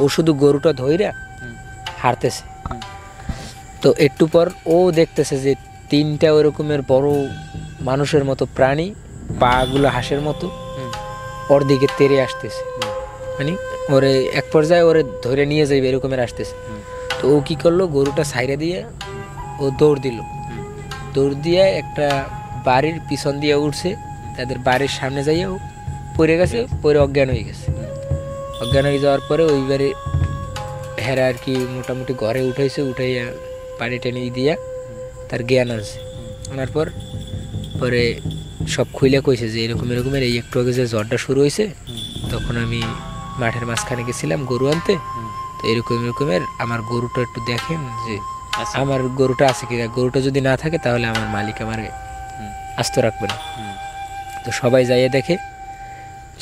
ও শুধু গরুটা ধইরা হারতেছে। তো একটু পর ও দেখতেছে যে 3টা ওই রকমের বড় মানুষের মতো প্রাণী, পাগুলো হাঁসের মতো, ওর দিকে তেড়ে আসতেছে। মানে ওরে এক পর্যায়ে ওরে ধরে নিয়ে যাইবে এরকমের আসতেছে। তো ও কি করলো, গরুটা সাইরে দিয়ে ও দৌড় দিল। দৌড় দিয়ে একটা বাড়ির পিছন দিয়ে উঠছে, তাদের বাড়ির সামনে যাইয়া ও পড়ে গেছে, পরে অজ্ঞান হয়ে গেছে। অজ্ঞান হয়ে যাওয়ার পরে ওই বাড়ি হেরা আর কি মোটামুটি ঘরে উঠাইছে, উঠাইয়া পানি টানি দিয়া তার জ্ঞান আনছে। আনার পর পরে সব খুইলে কইছে যে এরকম এরকমের এই একটু আগে যে জ্বরটা শুরু হয়েছে, তখন আমি মাঠের মাঝখানে গেছিলাম গরু আনতে, তো এরকম এরকমের আমার গরুটা একটু দেখেন যে আমার গরুটা আছে কিনা, গরুটা যদি না থাকে তাহলে আমার মালিক আমার আস্ত রাখবে না। তো সবাই যাইয়া দেখে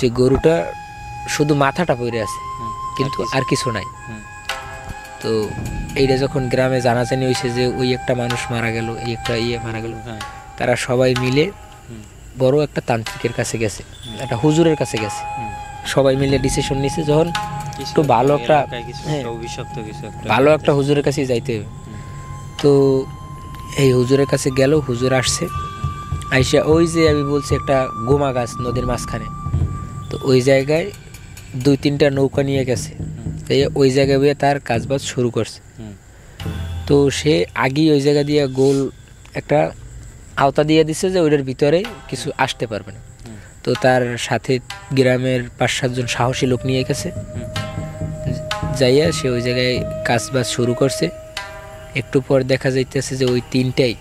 যে গরুটা শুধু মাথাটা পড়ে আছে, কিন্তু আর কিছু নাই। তো এইটা যখন গ্রামে জানাজানি হয়েছে যে ওই একটা মানুষ মারা গেল, এই একটা মারা গেল, তারা সবাই মিলে বড় একটা তান্ত্রিকের কাছে গেছে, একটা হুজুরের কাছে গেছে। সবাই মিলে ডিসিশন নিছে যখন একটু ভালো একটা ভালো একটা হুজুরের কাছে যাইতে হবে। তো এই হুজুরের কাছে গেল, হুজুর আসছে, আইসা ওই যে আমি বলছি একটা গোমা গাছ নদীর মাঝখানে, তো ওই জায়গায় 2-3টা নৌকা নিয়ে গেছে। ওই জায়গায় গিয়ে তার কাজবাজ শুরু করছে। তো সে আগেই ওই জায়গা দিয়ে গোল একটা আওতা দিয়ে দিচ্ছে যে ওইটার ভিতরে কিছু আসতে পারবে না। তো তার সাথে গ্রামের 5-7 জন সাহসী লোক নিয়ে গেছে, যাইয়া সে ওই জায়গায় কাজবাজ শুরু করছে। একটু পর দেখা যাইতেছে যে ওই 3টাই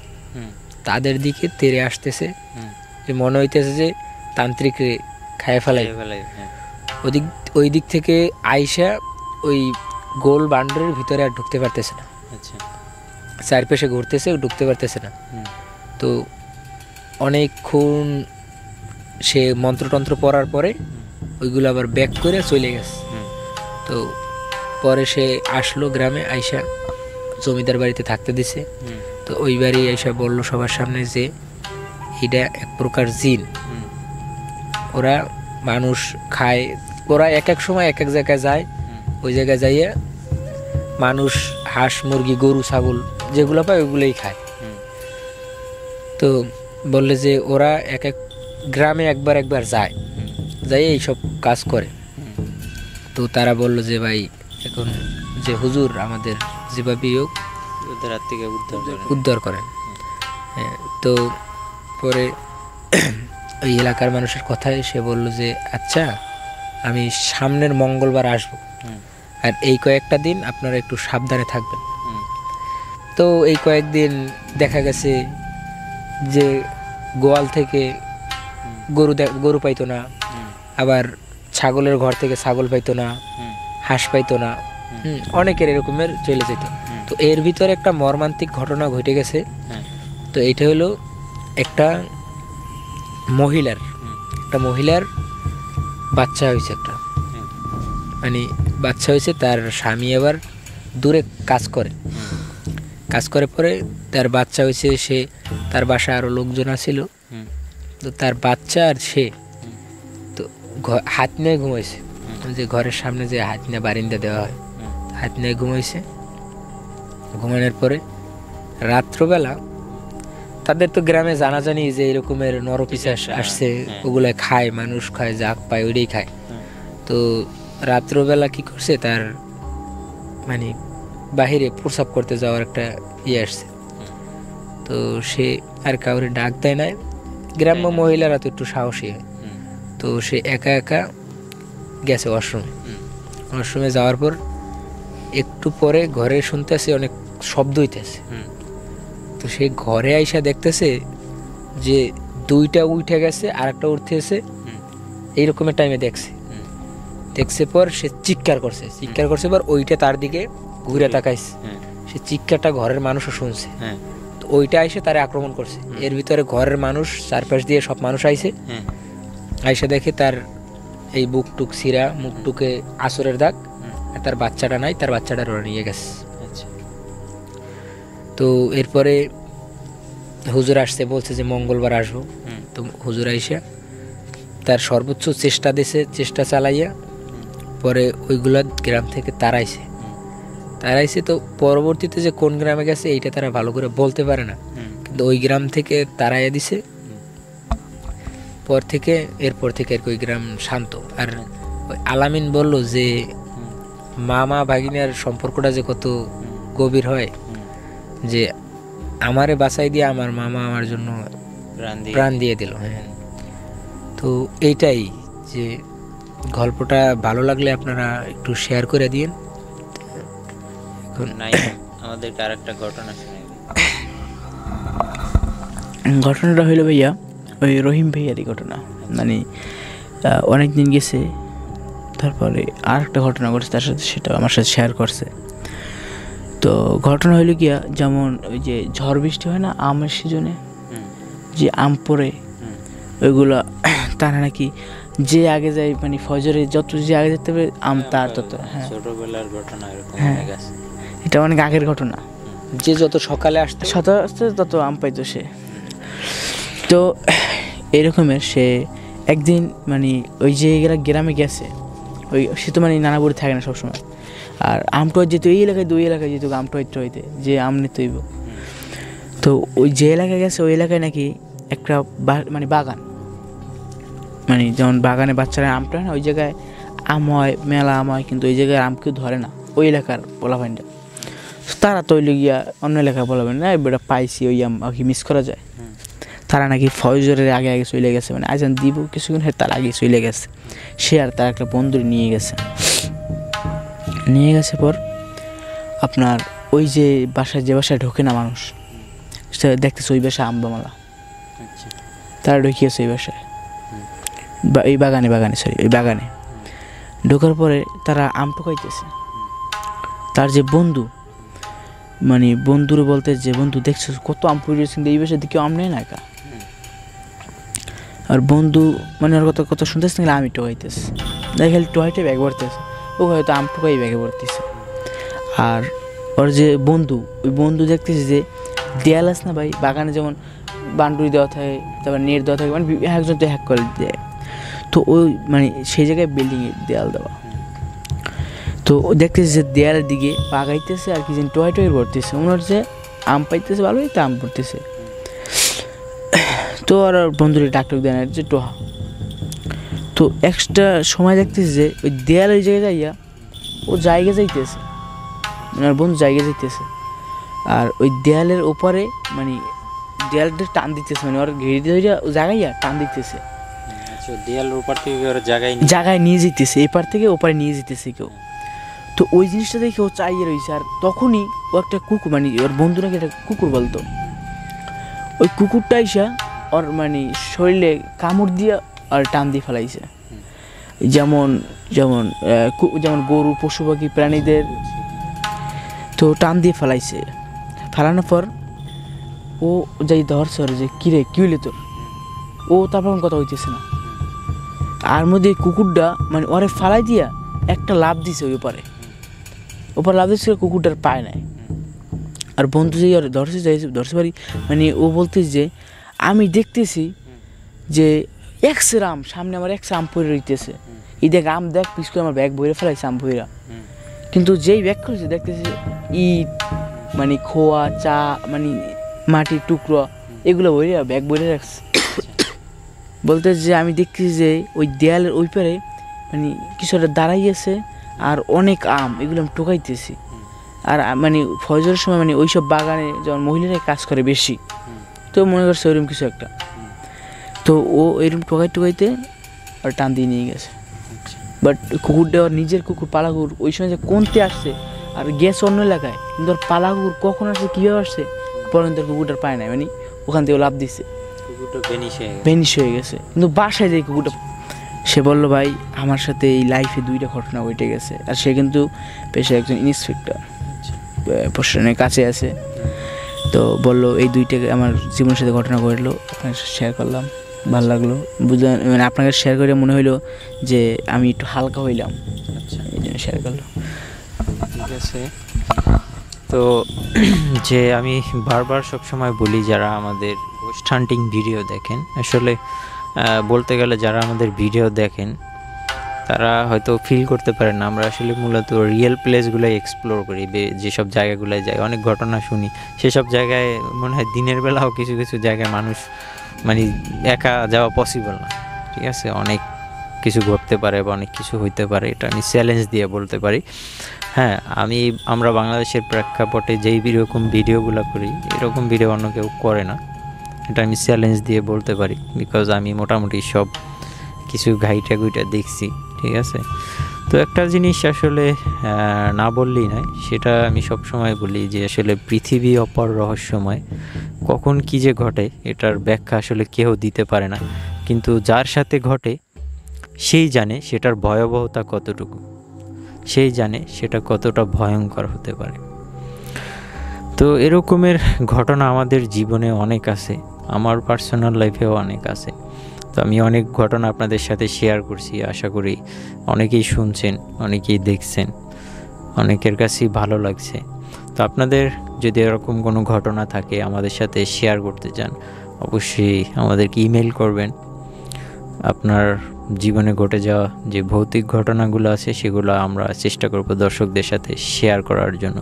তাদের দিকে তেড়ে আসতেছে, যে মনে হইতেছে যে তান্ত্রিক খায় ফেলাই। ওই দিক থেকে আইসা ওই গোল বান্ডারের ভিতরে আর ঢুকতে পারতেছে না, চারপাশে ঘুরতেছে, ঢুকতে পারতেছে না। তো অনেকক্ষণ সে মন্ত্রতন্ত্র পড়ার পরে ওইগুলো আবার ব্যাক করে চলে গেছে। তো পরে সে আসলো গ্রামে, আইসা জমিদার বাড়িতে থাকতে দিছে। তো ওই বাড়ি আইসা বললো সবার সামনে যে এটা এক প্রকার জিন, ওরা মানুষ খায়, ওরা এক এক সময় এক এক জায়গায় যায়, ওই জায়গায় যাইয়া মানুষ, হাঁস, মুরগি, গরু, ছাগল যেগুলো পায় ওইগুলোই খায়। তো বললে যে ওরা এক এক গ্রামে একবার যায়, যাই এইসব কাজ করে। তো তারা বলল যে ভাই এখন যে হুজুর আমাদের যেভাবেই হোক ওদের হাত থেকে উদ্ধার করেন। হ্যাঁ, তো পরে ওই এলাকার মানুষের কথায় সে বলল যে আচ্ছা আমি সামনের মঙ্গলবার আসবো, আর এই কয়েকটা দিন আপনারা একটু সাবধানে থাকবেন। তো এই কয়েকদিন দেখা গেছে যে গোয়াল থেকে গরু পাইতো না, আবার ছাগলের ঘর থেকে ছাগল পাইতো না, হাঁস পাইতো না, অনেকের এরকমের চলে যেত। তো এর ভিতরে একটা মর্মান্তিক ঘটনা ঘটে গেছে। তো এইটা হলো একটা মহিলার বাচ্চা হয়েছে, একটা মানে বাচ্চা হয়েছে। তার স্বামী আবার দূরে কাজ করে পরে তার বাচ্চা হয়েছে। সে তার বাসায় আরো লোকজন আছিল, তো তার বাচ্চা আর সে তো হাত নিয়ে ঘুমাইছে, যে ঘরের সামনে যে হাত নিয়ে বারিন্দা দেওয়া হয়, হাত নিয়ে ঘুমাইছে। ঘুমানোর পরে রাত্রবেলা তাদের তো গ্রামে জানাজানি যে এরকমের নরপিশাচ আসছে, ওগুলা খায়, মানুষ খায়, যা পায় ওইটাই খায়। তো রাত্রবেলা কি করছে, তার মানে বাহিরে প্রস্রাব করতে যাওয়ার একটা আসছে। তো সে আর কাউরে ডাক দেয় নাই, গ্রাম্য মহিলারা তো একটু সাহসী হয়। তো সে একা একা গেছে ওয়াশরুমে যাওয়ার পর একটু পরে ঘরে শুনতেছে অনেক শব্দ হইতেছে। তো সে ঘরে আইসা দেখতেছে যে 2টা উঠে গেছে আর একটা উঠতেছে, এইরকমের টাইমে দেখছে পর সে চিৎকার করছে পর ওইটা তার দিকে ঘুরে তাকাইছে। সে চিৎকারটা ঘরের মানুষও শুনছে, তো ওইটা আইসে তারে আক্রমণ করছে। এর ভিতরে ঘরের মানুষ, চারপাশ দিয়ে সব মানুষ আইসে দেখে তার এই বুকটুক ছিঁড়া, মুখটুকে আঁচড়ের দাগ, আর তার বাচ্চাটা নাই, তার বাচ্চাটা ওরা নিয়ে গেছে। তো এরপরে হুজুর আসছে, বলছে যে মঙ্গলবার আসবো। তো হুজুর আইসা তার সর্বোচ্চ চেষ্টা চালাইয়া পরে ওইগুলা গ্রাম থেকে তাড়াইছে। তারা এসে তো পরবর্তীতে যে কোন গ্রামে গেছে এইটা তারা ভালো করে বলতে পারে না, কিন্তু ওই গ্রাম থেকে তারাই দিছে। এরপর থেকে আর কি ওই গ্রাম শান্ত। আর ওই আলামিন বলল যে মামা ভাগিনার সম্পর্কটা যে কত গভীর হয়, যে আমারে বাঁচাই দিয়ে আমার মামা আমার জন্য প্রাণ দিয়ে দিল। হ্যাঁ, তো এইটাই যে গল্পটা ভালো লাগলে আপনারা একটু শেয়ার করে দিন। এখন নাই আমাদেরকে আরেকটা ঘটনা শুনে। ঘটনাটা হইলো ভাইয়া ওই রহিম ভাইয়ারই ঘটনা। মানে অনেক দিন গেছে, তারপরে আর একটা ঘটনা ঘটছে তার সাথে, সেটা আমার সাথে শেয়ার করছে। তো ঘটনা হইলো গিয়া, যেমন ওই যে ঝড় বৃষ্টি হয় না আমের সিজনে, যে আম পড়ে ওইগুলা তারা নাকি যে আগে যায়, মানে ফজরে যত যে আগে যেতে পারে আম তার তত। হ্যাঁ, ছোটবেলার ঘটনা এরকম হ্যাঁ, অনেক আছে। এটা অনেক আগের ঘটনা। যে যত সকালে আসতে আসতে তত আম পাইতো সে। তো এরকমের সে একদিন মানে ওই যে গ্রামে গেছে, ওই সে তো মানে নানা বাড়ি থাকে না সবসময়, আর আমটা যেত এই এলাকায়, দুই এলাকায় যেত আমটা হইতে যে আম নিতে হইব। তো ওই যে এলাকায় গেছে ওই এলাকায় নাকি একটা মানে বাগান, মানে যেমন বাগানে বাচ্চারা আমটা হয় না, ওই জায়গায় আম হয়, মেলা আম হয়, কিন্তু ওই জায়গায় আম কেউ ধরে না ওই এলাকার পোলাপাইনটা। তারা তো গিয়া অন্য এলাকায় পোলাপাইন না এটা পাইছি ওই আম আর কি মিস করা যায়। তারা নাকি ফজরের আগে আগে চলে গেছে, মানে আজান দিব কিছুক্ষণ তার আগে চলে গেছে। সে আর তার একটা বন্ধু নিয়ে গেছে পর আপনার ওই যে বাসায়, যে বাসায় ঢোকে না মানুষ, সে দেখতেছে ওই বাসায় আম্বামালা। তারা ঢুকিয়েছে ওই বাসায়, এই বাগানে ওই বাগানে ঢোকার পরে তারা আম টুকাইতেছে। তার যে বন্ধু, মানে বন্ধুর বলতে যে বন্ধু দেখছো কত আম পড়েছে, কিন্তু এই বাসায় দিকে আম নেই না একা। আর বন্ধু মানে ওর কথা শুনতেছে না, আমি টোকাইতেছে, দেখে টোকাইটে ব্যাগ ভরতেছে, ও হয়তো আম টোকাই ব্যাগে ভরতেছে। আর ওর যে বন্ধু, ওই বন্ধু দেখতেছে যে দেয়াল আছে না ভাই বাগানে, যেমন বান্ডুরি দেওয়া থাকে, তারপর নেট দেওয়া থাকে, মানে একজন তো হ্যাক করে দেয়। তো ওই মানে সেই জায়গায় বিল্ডিংয়ে দেয়াল দেওয়া। তো ও দেখতেছে যে দেয়ালের দিকে পাকাইতেছে আর কি যেন টোয়াই ভরতেছে, মনে হচ্ছে আম পাইতেছে ভালোই, তো আম পড়তেছে। তো আর বন্ধুরে ডাক্তার দেয় না যে টোহা। তো একটা সময় দেখতেছে যে ওই দেয়াল ওই জায়গায় যাইয়া ও জায়গা যাইতেছে, মানে আর বন্ধু জায়গা যাইতেছে, আর ওই দেয়ালের ওপারে মানে দেয়ালটা টান দিতেছে, মানে ওর ঘিরে দিয়ে জায়গাইয়া টান দিতেছে, দেয়ালের ওপার থেকে জায়গায় নিয়ে যেতেছে, এপার থেকে ওপারে নিয়ে যেতেছে কেউ। তো ওই জিনিসটা দেখে ও চাইয়ে রয়েছে। আর তখনই ও একটা কুকুর, মানে ওর বন্ধু নাকি একটা কুকুর বলতো, ওই কুকুরটা এসে ওর মানে শরীরে কামড় দিয়ে আর টান দিয়ে ফেলাইছে। যেমন যেমন যেমন গরু, পশু পাখি, প্রাণীদের তো টান দিয়ে ফেলাইছে। ফেলানোর পর ও যাই ধরছে ওর, যে কিরে কি হইলে তোর, ও তারপর কথা হইতেছে না। আর মধ্যে কুকুরটা মানে ওরে ফালাই দিয়া একটা লাভ দিছে ওই ওপারে লাভ দিচ্ছে, কুকুরটার পায় নাই। আর বন্ধু যে আর ধরছে পারি, মানে ও বলতেছে যে আমি দেখতেছি যে একশোর আম সামনে, আমার একশো আম পরে রইতেছে, এই দেখ আম দেখ পিস করে আমার ব্যাগ বইরে ফেলাইছে আম বইরা। কিন্তু যেই ব্যাগ করেছে দেখতেছি ইট, মানে খোয়া, চা, মানে মাটির টুকরো, এগুলো বইরে ব্যাগ বইরে রাখছে। বলতে যে আমি দেখতেছি যে ওই দেয়ালের ওই পারে মানে কিছু একটা দাঁড়াইয়েছে, আর অনেক আম এগুলো আমি টোকাইতেছি। আর মানে ফজরের সময় মানে ওইসব বাগানে যেমন মহিলারাই কাজ করে বেশি, তো মনে করছে ওইরকম কিছু একটা। তো ও এরকম টোকাইতে আর টান দিয়ে নিয়ে গেছে। বাট কুকুরটা ওর নিজের কুকুর, পালা কুকুর, ওই সময় যে কোনতে আসছে আর গেছে অন্য এলাকায়, কিন্তু ওর পালা কুকুর কখন আসছে, কীভাবে আসছে, পর্যন্ত কুকুরটার পায় নাই, মানে ওখান থেকে লাভ দিচ্ছে, কুকুরটা ভেনিশ হয়ে গেছে। কিন্তু বাসায় যে কুকুরটা, সে বললো ভাই আমার সাথে এই লাইফে 2টা ঘটনা ঘটে গেছে। আর সে কিন্তু পেশায় একজন ইন্সপেক্টর, প্রশাসনের কাছে আছে। তো বললো এই 2টা আমার জীবনের সাথে ঘটনা ঘটলো, আপনার শেয়ার করলাম, ভালো লাগলো, বুঝলেন, মানে আপনাকে শেয়ার করে মনে হইলো যে আমি একটু হালকা হইলাম, এই জন্য শেয়ার করলো। ঠিক আছে। তো যে আমি বারবার সবসময় বলি, যারা আমাদের গোস্ট হান্টিং ভিডিও দেখেন, আসলে বলতে গেলে যারা আমাদের ভিডিও দেখেন তারা হয়তো ফিল করতে পারে না। আমরা আসলে মূলত রিয়েল প্লেসগুলোই এক্সপ্লোর করি, যেসব জায়গাগুলোয় যাই, অনেক ঘটনা শুনি, সেসব জায়গায় মনে হয় দিনের বেলাও কিছু কিছু জায়গায় মানুষ মানে একা যাওয়া পসিবল না। ঠিক আছে, অনেক কিছু ঘটতে পারে বা অনেক কিছু হইতে পারে, এটা আমি চ্যালেঞ্জ দিয়ে বলতে পারি। হ্যাঁ, আমরা বাংলাদেশের প্রেক্ষাপটে যেই এরকম ভিডিওগুলো করি, এরকম ভিডিও অন্য কেউ করে না, এটা আমি চ্যালেঞ্জ দিয়ে বলতে পারি। বিকজ আমি মোটামুটি সব কিছু ঘাইটা গুইটা দেখছি। ঠিক আছে, তো একটা জিনিস আসলে না বললেই নয়, সেটা আমি সবসময় বলি যে আসলে পৃথিবী অপার রহস্যময়, কখন কী যে ঘটে এটার ব্যাখ্যা আসলে কেউ দিতে পারে না, কিন্তু যার সাথে ঘটে সেই জানে সেটার ভয়াবহতা কতটুকু, সেই জানে সেটা কতটা ভয়ঙ্কর হতে পারে। তো এরকমের ঘটনা আমাদের জীবনে অনেক আছে, আমার পার্সোনাল লাইফেও অনেক আছে। তো আমি অনেক ঘটনা আপনাদের সাথে শেয়ার করছি, আশা করি অনেকেই শুনছেন, অনেকেই দেখছেন, অনেকের কাছেই ভালো লাগছে। তো আপনাদের যদি এরকম কোনো ঘটনা থাকে আমাদের সাথে শেয়ার করতে চান, অবশ্যই আমাদেরকে ইমেল করবেন। আপনার জীবনে ঘটে যাওয়া যে ভৌতিক ঘটনাগুলো আছে সেগুলো আমরা চেষ্টা করব দর্শকদের সাথে শেয়ার করার জন্য।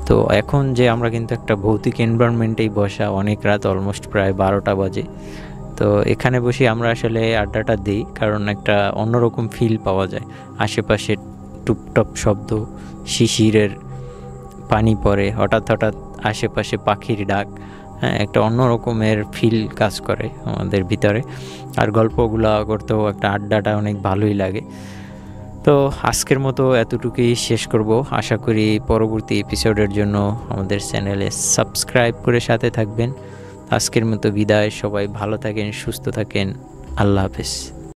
তো এখন যে আমরা কিন্তু একটা ভৌতিক এনভায়রনমেন্টেই বসা, অনেক রাত, অলমোস্ট প্রায় 12টা বাজে। তো এখানে বসে আমরা আসলে আড্ডাটা দিই, কারণ একটা অন্যরকম ফিল পাওয়া যায়। আশেপাশে টুপটপ শব্দ, শিশিরের পানি পড়ে, হঠাৎ হঠাৎ আশেপাশে পাখির ডাক, হ্যাঁ, একটা অন্য রকমের ফিল কাজ করে আমাদের ভিতরে। আর গল্পগুলো করতেও একটা আড্ডাটা অনেক ভালোই লাগে। তো আজকের মতো এতটুকুই শেষ করব। আশা করি পরবর্তী এপিসোডের জন্য আমাদের চ্যানেলে সাবস্ক্রাইব করে সাথে থাকবেন। আজকের মতো বিদায়, সবাই ভালো থাকেন, সুস্থ থাকেন, আল্লাহ হাফেজ।